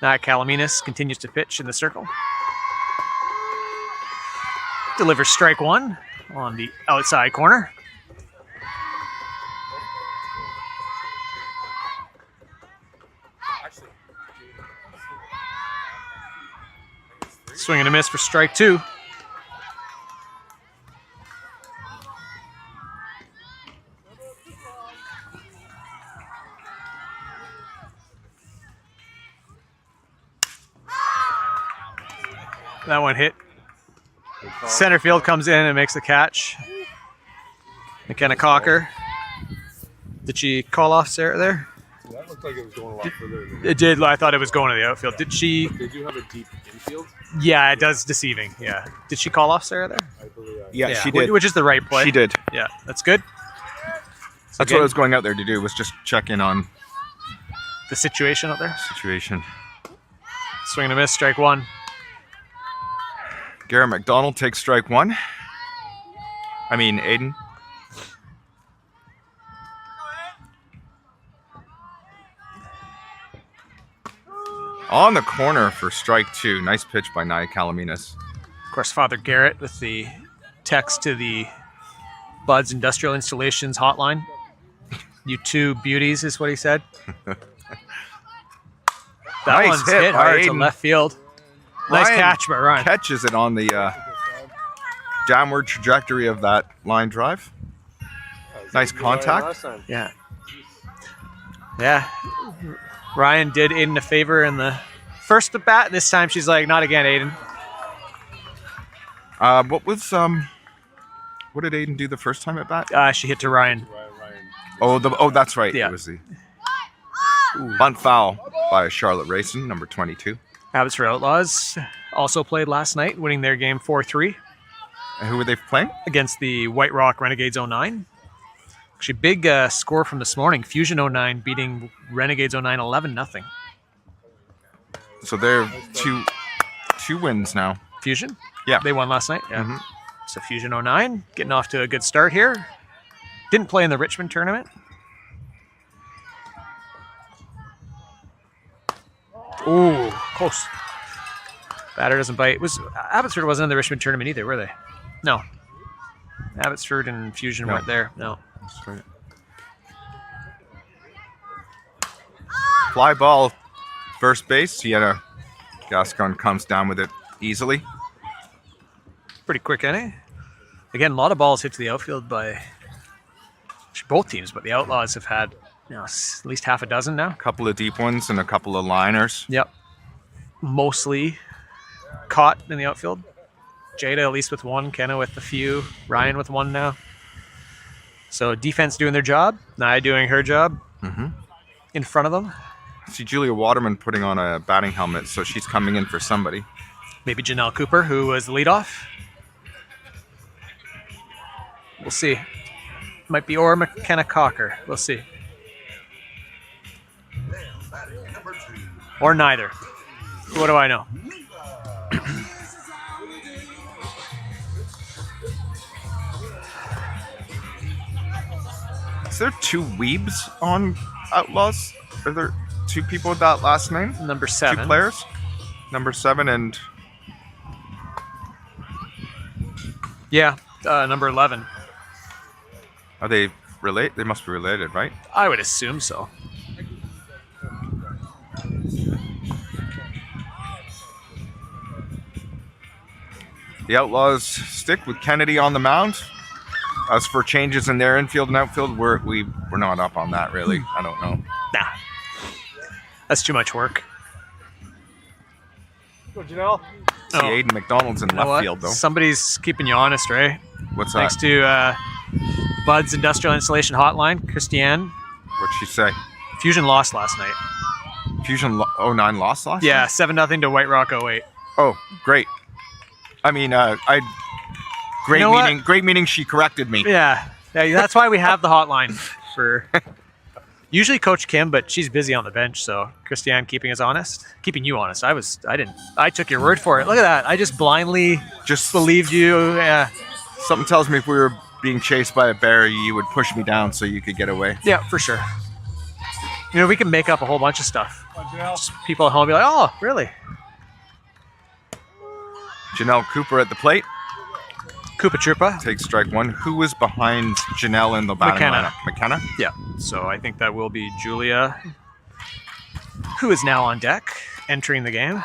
Now Calaminas continues to pitch in the circle. Delivers strike 1 on the outside corner. Swing and a miss for strike 2. That one hit. Center field comes in and makes the catch. McKenna Cocker. Did she call off Sarah there? That looked like it was going a lot further. It did. I thought it was going to the outfield. Did she? They do have a deep infield. Yeah, it does deceiving. Yeah. Did she call off Sarah there? I believe. Yeah, she did. Which is the right play. She did. Yeah, that's good. So That's what I was going out there to do, was just check in on the situation out there. situation. Swing and a miss, strike 1. Garrett McDonald takes strike 1. I mean, Aiden. On the corner for strike 2. Nice pitch by Nia Calaminas. Of course, Father Garrett with the text to the Bud's Industrial Installations hotline. You two beauties is what he said. That Nice one's hit hit by hard to Aiden. left field. Nice Ryan catch by Ryan. Catches it on the downward trajectory of that line drive. Nice contact. Last time. Yeah. Yeah. Ryan did Aiden a favor in the first at bat. This time she's like, not again, Aiden. What did Aiden do the first time at bat? She hit to Ryan. Oh, that's right. Yeah. It was the bunt foul by Charlotte Racing, number 22. Abbotsford Outlaws also played last night, winning their game 4-3 And who were they playing? against the White Rock Renegades 09. Actually, big score from this morning. Fusion 09 beating Renegades 09 11-0. So they're two wins now. Fusion? Yeah. They won last night? Yeah. Mhm. So Fusion 09 getting off to a good start here. Didn't play in the Richmond tournament. Ooh, close. Batter doesn't bite. Abbotsford wasn't in the Richmond tournament either, were they? No. Abbotsford and Fusion No. weren't there. No. That's right. Fly ball, first base. Sienna Gascon comes down with it easily. Pretty quick inning. Again, a lot of balls hit to the outfield by actually both teams, but the Outlaws have had at least half a dozen now. A couple of deep ones and a couple of liners. Yep. Mostly caught in the outfield. Jada at least with one, Kenna with a few, Ryan with one now. So defense doing their job, Nia doing her job in front of them. See Julia Waterman putting on a batting helmet, so she's coming in for somebody. Maybe Janelle Cooper, who was the leadoff. We'll see. Might be or McKenna Cocker. We'll see. Or neither. What do I know? Is there two Weebs on Outlaws? Are there two people with that last name? Number Two 7. players? Number 7 and Yeah, number 11. are they related? They must be related, right? I would assume so. The Outlaws stick with Kennedy on the mound. As for changes in their infield and outfield, we're not up on that really. I don't know. Nah. That's too much work. Go, Janelle. See Aiden McDonald's in You know left what? field though. Somebody's keeping you honest, Ray. What's that? Thanks to Bud's Industrial Installation Hotline, Christiane. What'd she say? Fusion lost last night. Fusion 09 lost last Yeah, night? 7-0 to White Rock 08. Oh, great. I mean, great You know what? meeting. Great meeting. She corrected me. Yeah, that's why we have the hotline for usually Coach Kim, but she's busy on the bench, so Christiane keeping us honest, keeping you honest. I took your word for it. Look at that. I just blindly Just believed you. Yeah, something tells me if we were being chased by a bear, you would push me down so you could get away. yeah, for sure. You know, we can make up a whole bunch of stuff. Just people at home be like, "Oh, really?" Janelle Cooper at the plate Koopa Troopa. takes strike one. Who was behind Janelle in the batting McKenna. lineup? McKenna. Yeah. So I think that will be Julia, who is now on deck, entering the game.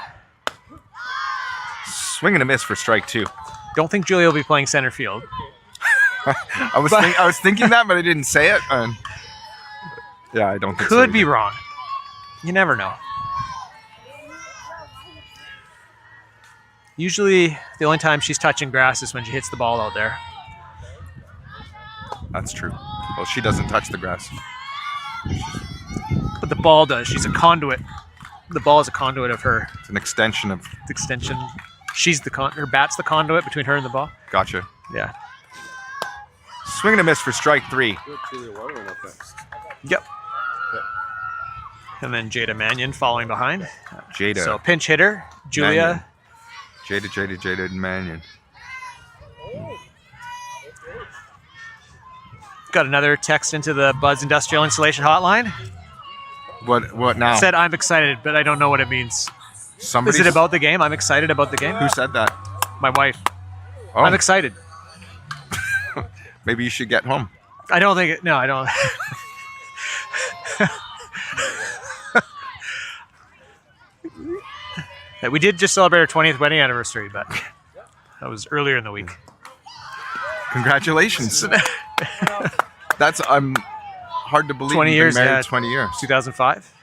Swing and a miss for strike two. Don't think Julia will be playing center field. I was thinking that, but I didn't say it. Yeah, I don't think so Could be either. wrong. You never know. Usually, the only time she's touching grass is when she hits the ball out there. That's true. Well, she doesn't touch the grass. But the ball does. She's a conduit. The ball is a conduit of her It's an extension of. extension. She's her bat's the conduit between her and the ball. Gotcha. Yeah. Swing and a miss for strike three. Good, Julia Waterman up next. Yep. And then Jada Mannion following behind. Jada. So pinch hitter, Julia. Jada Mannion. Got another text into the Bud's Industrial Installation Hotline. What now? Said, I'm excited, but I don't know what it means. Somebody. Is it about the game? I'm excited about the game. Who said that? My wife. Oh, I'm excited. maybe you should get home. I don't think it. No, I don't. We did just celebrate our 20th wedding anniversary, but that was earlier in the week. Congratulations. That's hard to believe. 20 you've years, been married yeah. 20 years. 2005,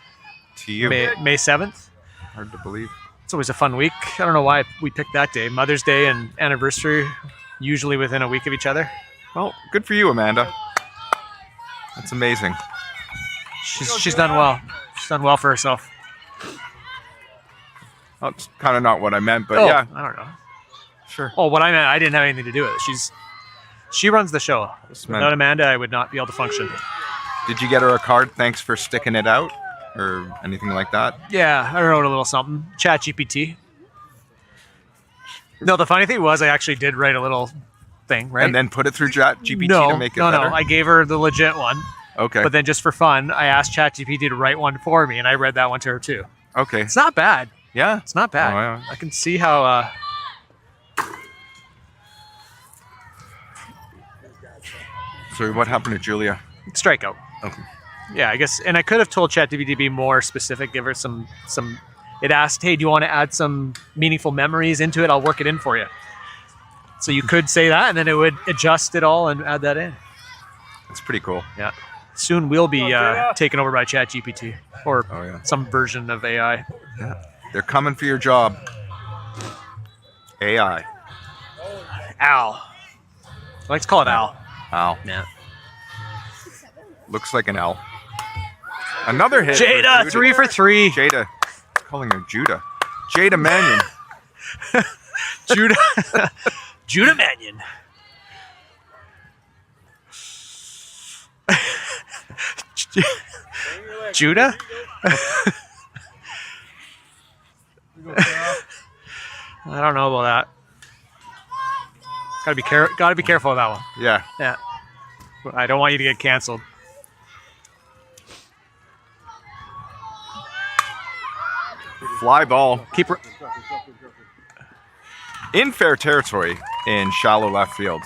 To you. May 7th. Hard to believe. It's always a fun week. I don't know why we picked that day. Mother's Day and anniversary, usually within a week of each other. Well, good for you, Amanda. That's amazing. She's done well. She's done well for herself. That's kind of not what I meant, but Oh, yeah, I don't know. sure. Oh, what I meant, I didn't have anything to do with it. She runs the show. Without Amanda, I would not be able to function. Did you get her a card? Thanks for sticking it out, or anything like that? Yeah, I wrote a little something. Chat GPT. No, the funny thing was I actually did write a little thing, right? And then put it through Chat GPT to make it no, better? I gave her the legit one. Okay. But then just for fun, I asked ChatGPT to write one for me, and I read that one to her too. Okay. It's not bad. Yeah. It's not bad. Oh, yeah. I can see how. So what happened to Julia? Strikeout. Okay. Yeah, I guess, and I could have told ChatGPT to be more specific, give her some. It asked, "Hey, do you want to add some meaningful memories into it? I'll work it in for you." So you could say that, and then it would adjust it all and add that in. That's pretty cool. Yeah. Soon we'll be taken over by ChatGPT or Oh, yeah. some version of AI. Yeah. They're coming for your job. AI. Al. I like to call it Al. Al. Yeah. Looks like an L. Another hit. Jada, 3 for 3. Jada. Calling her Judah. Jada Mannion. Judah. Judah Mannion. Judah? I don't know about that. Gotta be careful with that one. Yeah. Yeah. I don't want you to get canceled. Fly ball. Keep. In fair territory in shallow left field.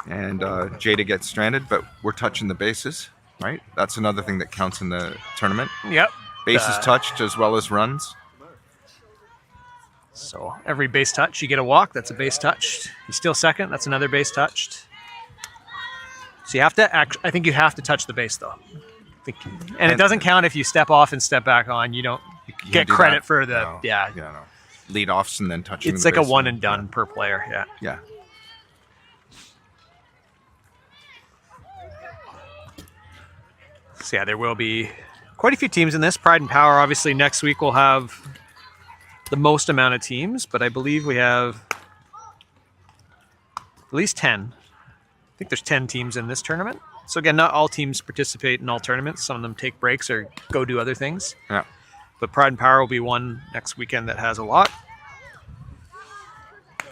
And Jada gets stranded, but we're touching the bases, right? That's another thing that counts in the tournament. Yep. Bases touched as well as runs. So every base touch, you get a walk. That's a base touched. You steal second. That's another base touched. So you have to I think you have to touch the base though. And it doesn't count if you step off and step back on. You don't You get can't do credit that. for the No. yeah. Yeah, no. Lead offs and then touching. It's the like a base. one and done per player. Yeah. Yeah. So yeah, there will be quite a few teams in this. Pride and Power, obviously, next week we'll have the most amount of teams, but I believe we have at least 10. I think there's 10 teams in this tournament. So again, not all teams participate in all tournaments. Some of them take breaks or go do other things. Yeah. But Pride and Power will be one next weekend that has a lot.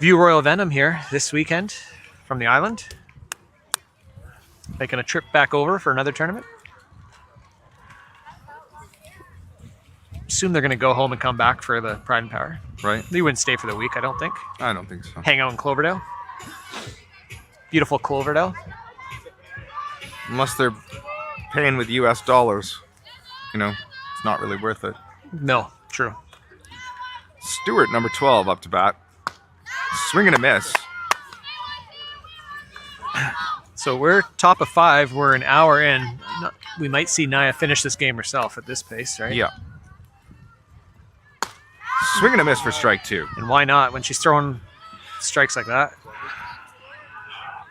View Royal Venom here this weekend from the island. Making a trip back over for another tournament. Assume they're going to go home and come back for the Pride and Power. Right. They wouldn't stay for the week, I don't think. I don't think so. Hang out in Cloverdale. Beautiful Cloverdale. Unless they're paying with US dollars. You know, it's not really worth it. No, true. Stewart, number 12, up to bat. Swing and a miss. So we're top of 5. We're an hour in. We might see Naya finish this game herself at this pace, right? Yeah. Swing and a miss for strike 2. And why not when she's throwing strikes like that?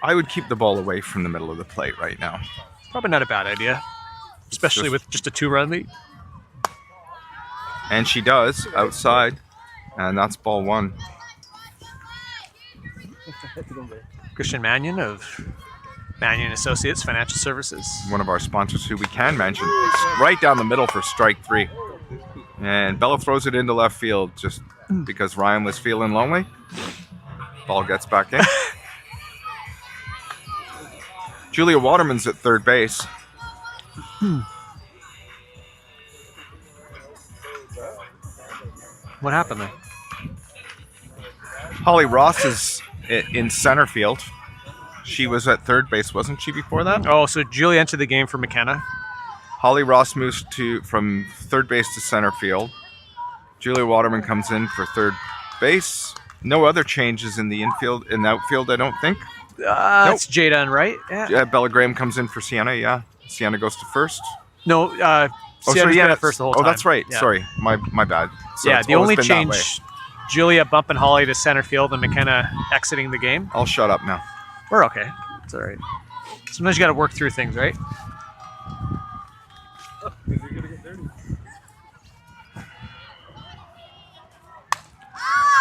I would keep the ball away from the middle of the plate right now. Probably not a bad idea, especially with just a 2-run lead. And she does, outside. And that's ball 1. Christian Mannion of Mannion Associates Financial Services. One of our sponsors who we can mention. It's right down the middle for strike 3. And Bella throws it into left field just because Ryan was feeling lonely. Ball gets back in. Julia Waterman's at third base. What happened there? Holly Ross is in center field. She was at third base, wasn't she, before that? Oh, so Julie entered the game for McKenna. Holly Ross moves from third base to center field. Julia Waterman comes in for third base. No other changes in the infield, in the outfield, I don't think. It's Jada and right. Yeah. Bella Graham comes in for Sienna. Yeah, Sienna goes to first. No. Sienna's been at first the whole time. Oh, that's right. Yeah. Sorry, my bad. So yeah, it's the always only been that way. change, Julia bumping Holly to center field and McKenna exiting the game. I'll shut up now. We're okay. It's all right. Sometimes you got to work through things, right?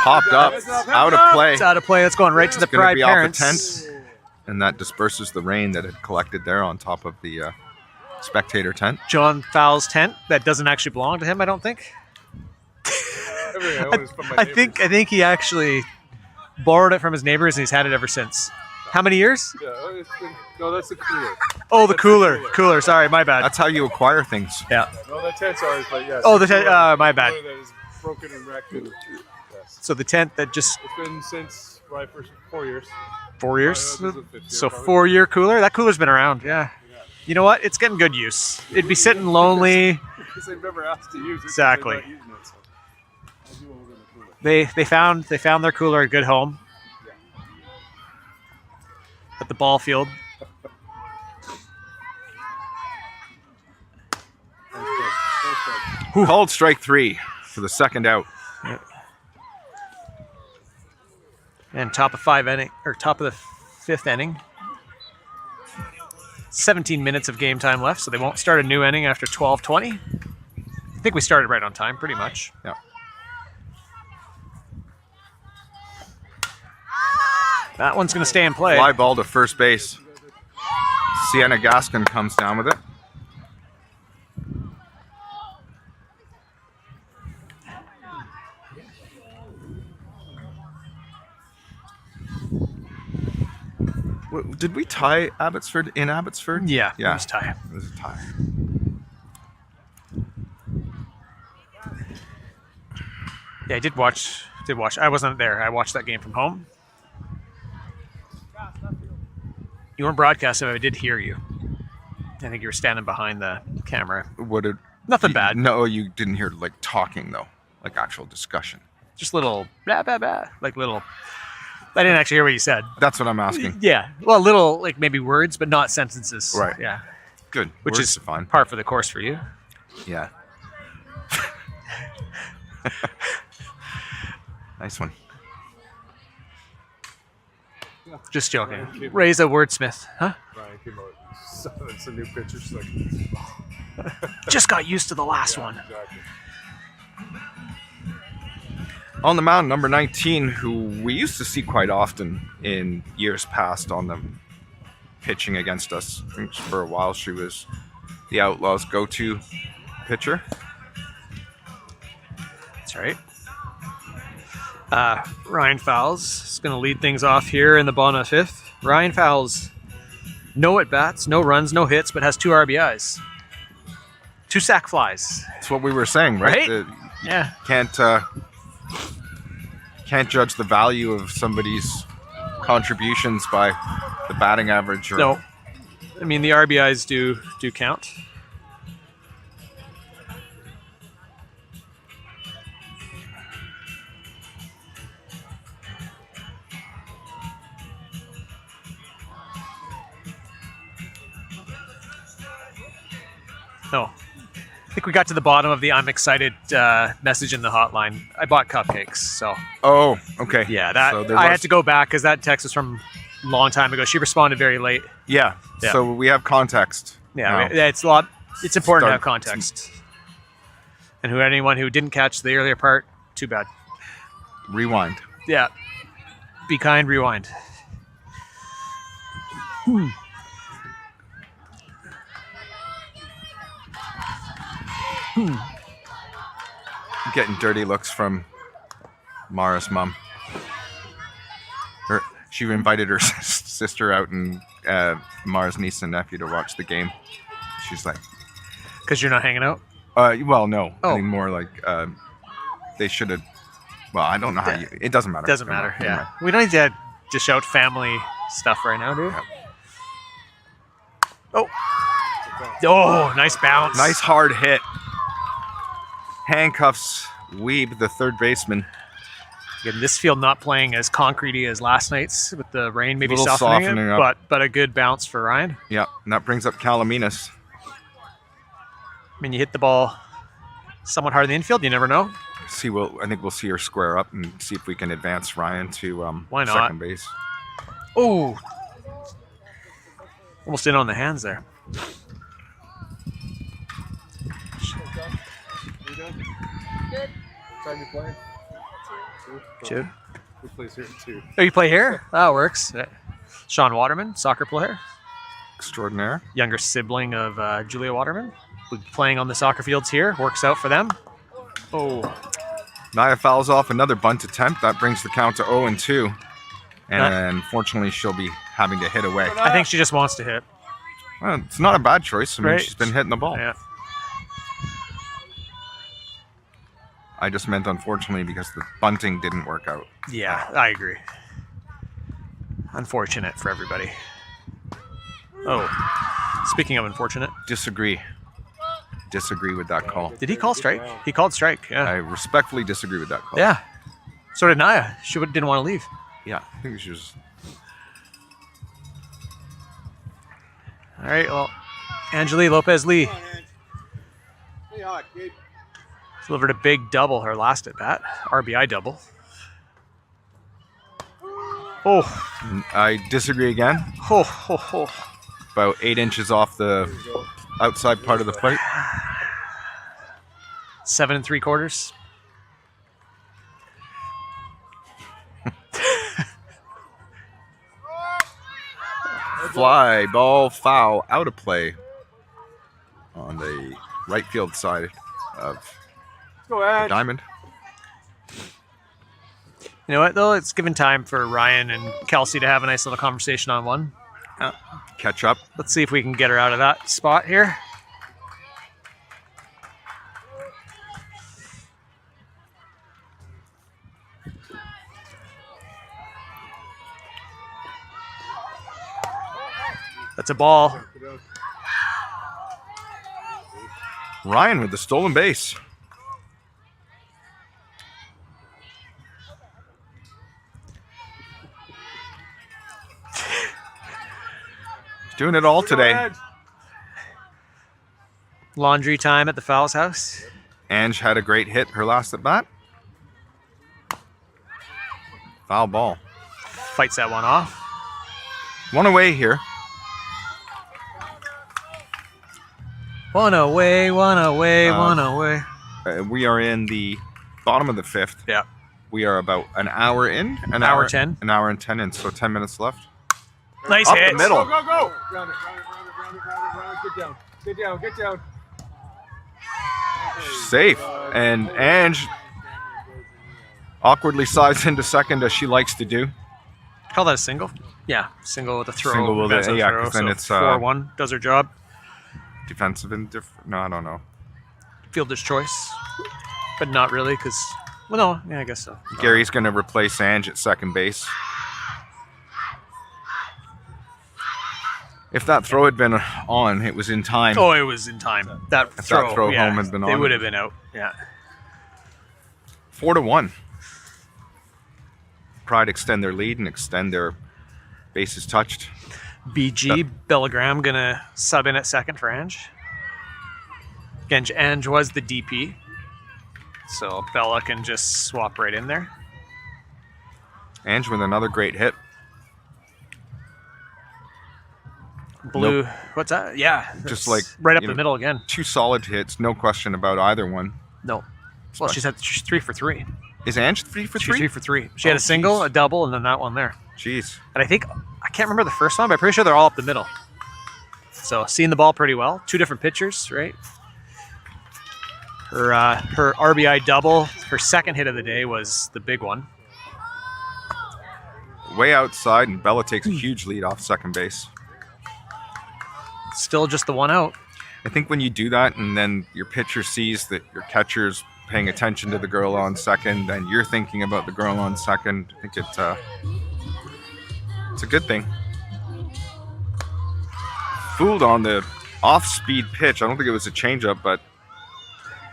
Popped up, out of play. It's out of play. That's going right to the It's gonna pride be parents. off the tent, and that disperses the rain that had collected there on top of the spectator tent. John Fowles' tent that doesn't actually belong to him, I don't think. I think he actually borrowed it from his neighbors and he's had it ever since. How many years? Yeah, no, that's the cooler. Oh, the cooler. Cooler. Sorry, my bad. That's how you acquire things. Yeah. No, that tent's ours, but yes. Oh, the tent. My bad. That is broken and wrecked. And, yes. So the tent that just It's been since my first 4 years. 4 years. This is the fifth year, So probably. 4-year cooler. That cooler's been around. Yeah. You know what? It's getting good use. It'd be sitting lonely. Because they've never asked to use it. Exactly. They're not using it, so I do owe them a cooler. They found their cooler a good home at the ball field. Called strike 3 for the second out. And top of the fifth inning. 17 minutes of game time left, so they won't start a new inning after 12:20. I think we started right on time, pretty much. Yeah. That one's going to stay in play. Fly ball to first base. Sienna Gaskin comes down with it. Did we tie Abbotsford in Abbotsford? Yeah, Yeah. it was tie. It was a tie. Yeah, I did watch. I wasn't there. I watched that game from home. You weren't broadcasting, but I did hear you. I think you were standing behind the camera. What did? Nothing bad. No, you didn't hear like talking though, like actual discussion. Just little blah blah blah, like little. I didn't actually hear what you said. That's what I'm asking. Yeah, well, little like maybe words, but not sentences. Right. Yeah, Good. which Words is are fine. par for the course for you. Yeah. Nice one. Just joking. Ray's a wordsmith, huh? Ryan came out. It's a new picture. She's like, Just got used to the last one. exactly. On the mound, number 19, who we used to see quite often in years past on them pitching against us. I think for a while she was the Outlaws' go-to pitcher. That's right. Ryan Fowles is going to lead things off here in the bottom of fifth. Ryan Fowles, no at-bats, no runs, no hits, but has 2 RBIs. 2 sac flies. That's what we were saying, right? Right? Yeah. Can't judge the value of somebody's contributions by the batting average. Or, No. I mean, the RBIs do count. No. I think we got to the bottom of the I'm excited message in the hotline. I bought cupcakes, so Oh, okay. yeah, that So there I was- had to go back because that text was from a long time ago. She responded very late. Yeah. Yeah. So we have context. Yeah, now. it's a lot. It's important to have Start- context. And anyone who didn't catch the earlier part, too bad. Rewind. Yeah, be kind. Rewind. Getting dirty looks from Mara's mom. She invited her sister out and Mara's niece and nephew to watch the game. She's like, Because you're not hanging out. well, no. Oh. I mean, more like they should have. Well, I don't know how you. It doesn't matter. Doesn't matter. Yeah, we don't need to dish out family stuff right now, do we? Yeah. Oh, nice bounce. Nice hard hit. Handcuffs Weeb, the third baseman. Again, this field not playing as concretey as last night's with the rain maybe Little softening it, up. but a good bounce for Ryan. Yeah, and that brings up Calaminas. I mean, you hit the ball somewhat hard in the infield. You never know. I think we'll see her square up and see if we can advance Ryan to Why not? second base. Oh, almost in on the hands there. Good. Time you playing? Two. Who plays here too? Oh, you play here? That works. Sean Waterman, soccer player, Extraordinaire. younger sibling of Julia Waterman. Playing on the soccer fields here. Works out for them. Oh. Naya fouls off another bunt attempt. That brings the count to 0-2. And unfortunately, she'll be having to hit away. I think she just wants to hit. Well, it's not a bad choice. I mean, Right. she's been hitting the ball. Yeah. I just meant unfortunately because the bunting didn't work out. Yeah, I agree. Unfortunate for everybody. Oh, speaking of unfortunate, Disagree with that call. did he call strike? He called strike. I Yeah. respectfully disagree with that call. Yeah. So did Naya. She didn't want to leave. Yeah, I think she was. All right. Well, Angeli Lopez Lee delivered a big double her last at bat. RBI double. Oh. I disagree again. Oh. Oh. Oh. About 8 inches off the outside part of the plate. 7 3/4. Fly, ball, foul, out of play on the right field side of the diamond. You know what, though? It's given time for Ryan and Kelsey to have a nice little conversation on one. Catch up. Let's see if we can get her out of that spot here. That's a ball. Ryan with the stolen base. He's doing it all today. Laundry time at the Fowles house. Ange had a great hit her last at bat. Foul ball. Fights that one off. One away here. One away, one away, one Uh, away. We are in the bottom of the 5th. Yeah. We are about an hour in. An Hour 10. An hour and 10 in, so 10 minutes left. Nice Up hit. the middle. Go, go, go! Round it, round it, round it, round it, round it, round it. Get down, get down, get down. Safe. And Ange awkwardly slides into second as she likes to do. Call that a single? Yeah, single with a throw. Single with That's a- a yeah, throw, 'cause then so it's, 4-1 does her job. Defensive indifferent. No, I don't know. Fielder's choice, but not really because, well, no, yeah, I guess so. Gary's going to replace Ange at second base. If that throw had been on, it was in time. Oh, it was in time. That If throw, that throw yeah, home had been they on. would have been out. Yeah. 4-1. Pride extend their lead and extend their bases touched. BG Bellagram gonna sub in at second for Ange. Again, Ange was the DP, so Bella can just swap right in there. Ange with another great hit. Blue, what's that? Yeah, Just that's like, right up you the know, middle again. 2 solid hits, no question about either one. No, well, she's 3 for 3. Is Ange 3 for She's 3? 3 for 3. She had Oh, a single, jeez. a double, and then that one there. Jeez. And I can't remember the first one, but I'm pretty sure they're all up the middle. So seeing the ball pretty well. 2 different pitchers, right? Her RBI double, her second hit of the day was the big one. Way outside, and Bella takes a huge lead off second base. Still just the one out. I think when you do that and then your pitcher sees that your catcher's paying attention to the girl on second and you're thinking about the girl on second, I think it's a good thing. Fooled on the off-speed pitch. I don't think it was a changeup, but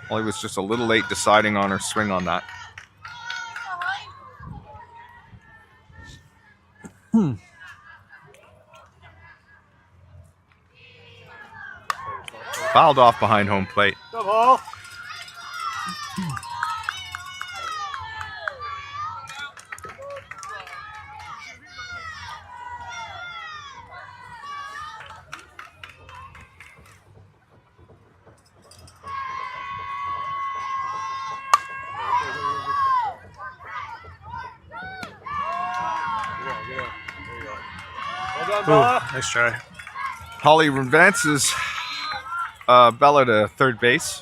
Holly was just a little late deciding on her swing on that. Fouled off behind home plate. Come on. Ooh, nice try. Holly advances Bella to third base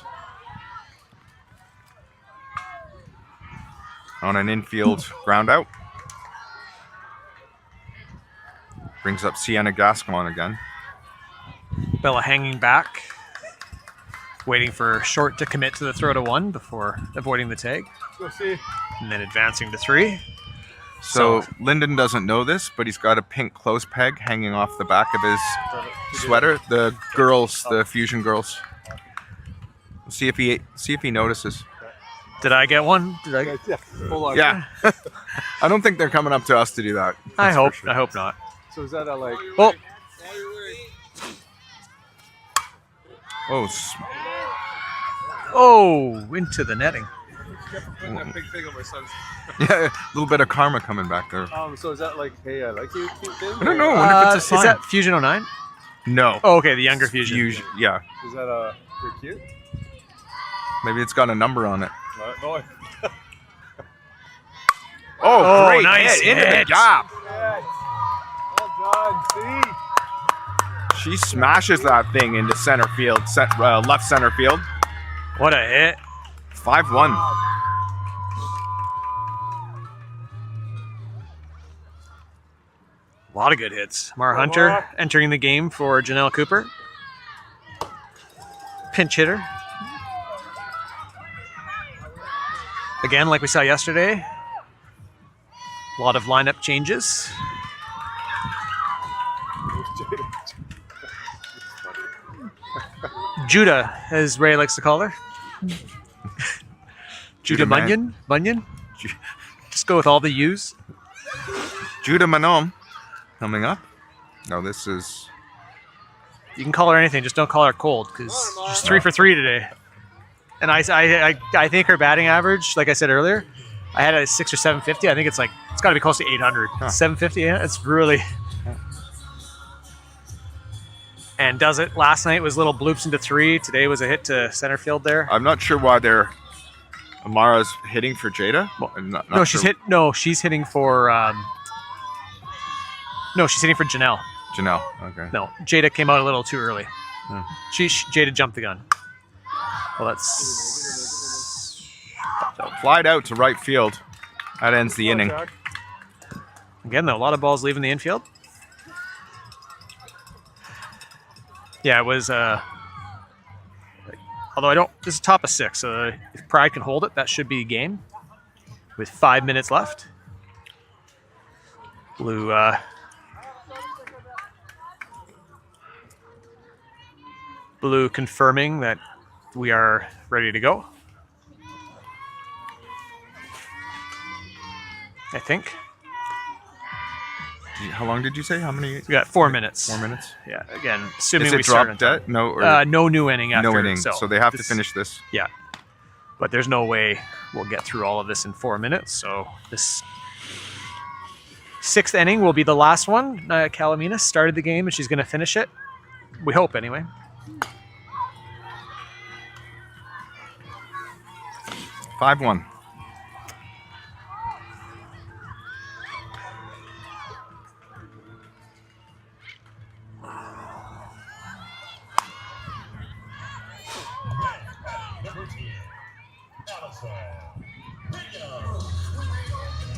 on an infield ground out. Brings up Sienna Gascon again. Bella hanging back, waiting for Short to commit to the throw to one before avoiding the tag, Go see. and then advancing to three. So Lyndon doesn't know this, but he's got a pink clothes peg hanging off the back of his sweater. The girls, the Fusion girls. See if he notices. Did I get one? Did I? Yeah. Hold on. Yeah. I don't think they're coming up to us to do that. I That's for hope. sure. I hope not. So is that a like? Oh, oh, into the netting. Putting that big thing on my son's. Yeah, a little bit of karma coming back there. So is that like, hey, I like you, cute thing? I don't know. I wonder if it's a Is sign. that Fusion 09? No. Oh, okay, the younger Fusion. Yeah. Is that a? You're cute. Maybe it's got a number on it. No. Oh, great nice hit. Into the hit. gap. Well done. See. She smashes that thing into center field, left center field. What a hit. 5-1. A lot of good hits. Mara Hunter entering the game for Janelle Cooper. Pinch hitter. Again, like we saw yesterday, a lot of lineup changes. Judah, as Ray likes to call her. Judah Man. Bunyan? Just go with all the U's. Judah Manon coming up. No, this is... You can call her anything, just don't call her cold, because she's 3 for 3 today. And I think her batting average, like I said earlier, I had it at 6 or 750. I think it's got to be close to 800. Huh. 750, yeah, it's really... And does it. Last night was little bloops into 3. Today was a hit to center field there. I'm not sure why Amara's hitting for Jada. I'm not No, sure. she's hitting for... No, she's hitting for Janelle. Janelle. Okay. No, Jada came out a little too early. Jada jumped the gun. Well, that's... Flied out to right field. That ends the inning. Again, though, a lot of balls leaving the infield. Yeah, it was... although I don't... This is top of 6, so if Pride can hold it, that should be a game. With 5 minutes left. Blue... Blue confirming that we are ready to go. I think. How long did you say? How many? We got 4 minutes. 4 minutes? Yeah, again, assuming Is we it start drop on time. dead? No. Or No new inning after. no inning. So they have to this- finish this. Yeah. But there's no way we'll get through all of this in 4 minutes. So this 6th inning will be the last one. Calamina started the game and she's going to finish it. We hope, anyway. 5-1.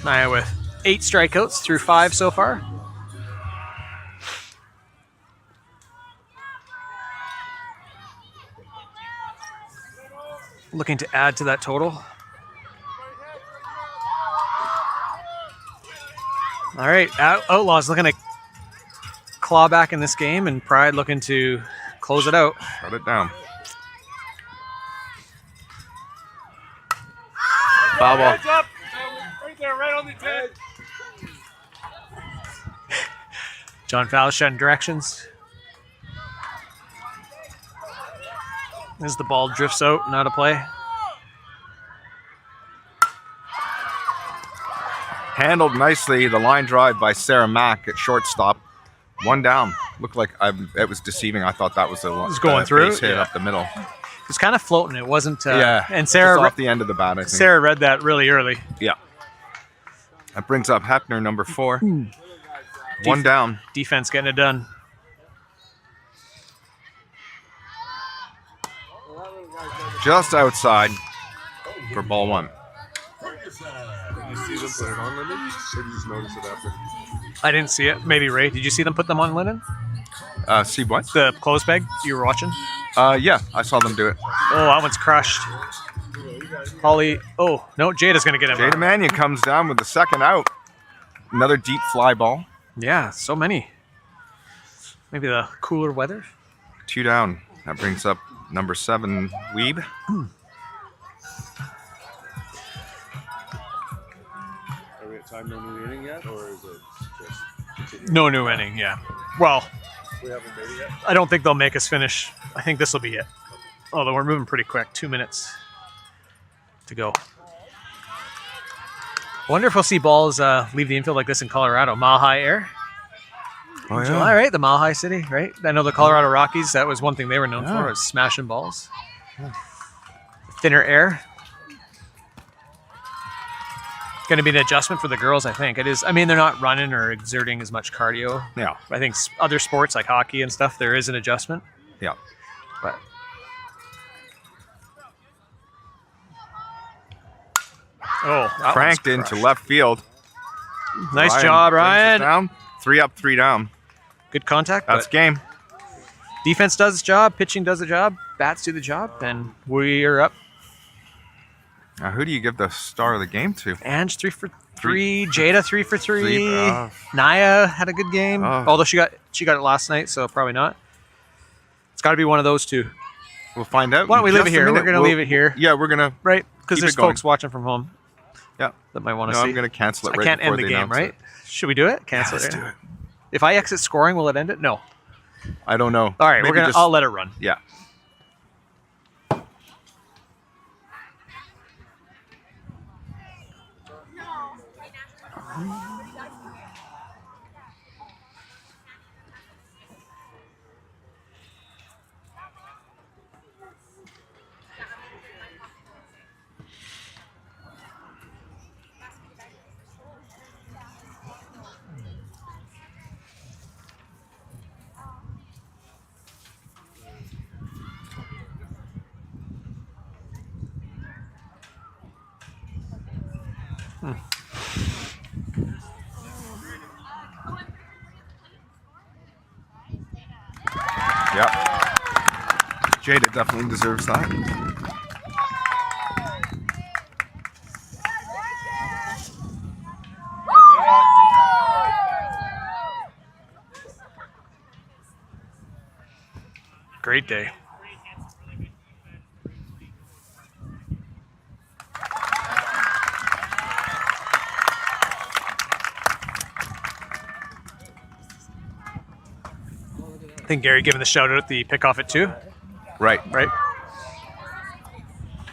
Naya with 8 strikeouts through 5 so far. Looking to add to that total. All right, Outlaws looking to claw back in this game, and Pride looking to close it out. Shut it down. Foul ball. Hands up! Right there, right on the 10. John Fowles shouting directions. As the ball drifts out and out of play. Handled nicely. The line drive by Sarah Mack at shortstop. One down. Looked like it was deceiving. I thought that was the one. It was going through? Base hit Yeah. up the middle. It was kind of floating. It wasn't. Yeah. And Sarah just off the end of the bat, I think. Sarah read that really early. Yeah. That brings up Hefner, number 4. One down. Defense getting it done. Just outside for ball 1. Did you see them put it on Linden? Or did you just notice it after? I didn't see it. Maybe Ray. Did you see them put them on linen? See what? The clothes bag you were watching? Yeah, I saw them do it. Oh, that one's crushed. Holly. Oh, no. Jada's going to get him. Jada Mannion comes down with the second out. Another deep fly ball. Yeah, so many. Maybe the cooler weather. 2 down. That brings up number 7, Weeb. Are we at time no new inning yet, or is it just continuing? No new inning, yeah. Well, We haven't made it yet. I don't think they'll make us finish. I think this will be it. Although we're moving pretty quick. 2 minutes to go. I wonder if we'll see balls leave the infield like this in Colorado. Mile high air. Oh, July, right? The Mile High City, right? I know the Colorado Rockies, that was one thing they were known Yeah. for, was smashing balls. Thinner air. Going to be an adjustment for the girls, I think. It is. I mean, they're not running or exerting as much cardio. Yeah. I think other sports like hockey and stuff, there is an adjustment. Yeah. But that Cranked one's into crushed. left field. Nice Ryan job, brings us Ryan. Down. 3 up, 3 down. Good contact. That's But game. defense does its job. Pitching does the job. Bats do the job. And we are up. Now, who do you give the star of the game to? Ange 3 for 3. Jada 3 for 3. Oh. Naya had a good game. Oh. Although she got it last night, so probably not. It's got to be one of those two. We'll find out. Why don't we in leave it just a here? We're minute. going to leave it here, Yeah, we're gonna. right? Because keep there's it going. folks watching from home Yeah. that might want to No, see. I'm gonna cancel it. I Right can't before end the they game, announce right? it. Should we do it? Cancel Let's it. do it. If I exit scoring, will it end it? No. I don't know. All right, Maybe I'll let it run. Yeah. Yep. Jada definitely deserves that. Great day. I think Gary giving the shout out at the pickoff at 2, Right. right?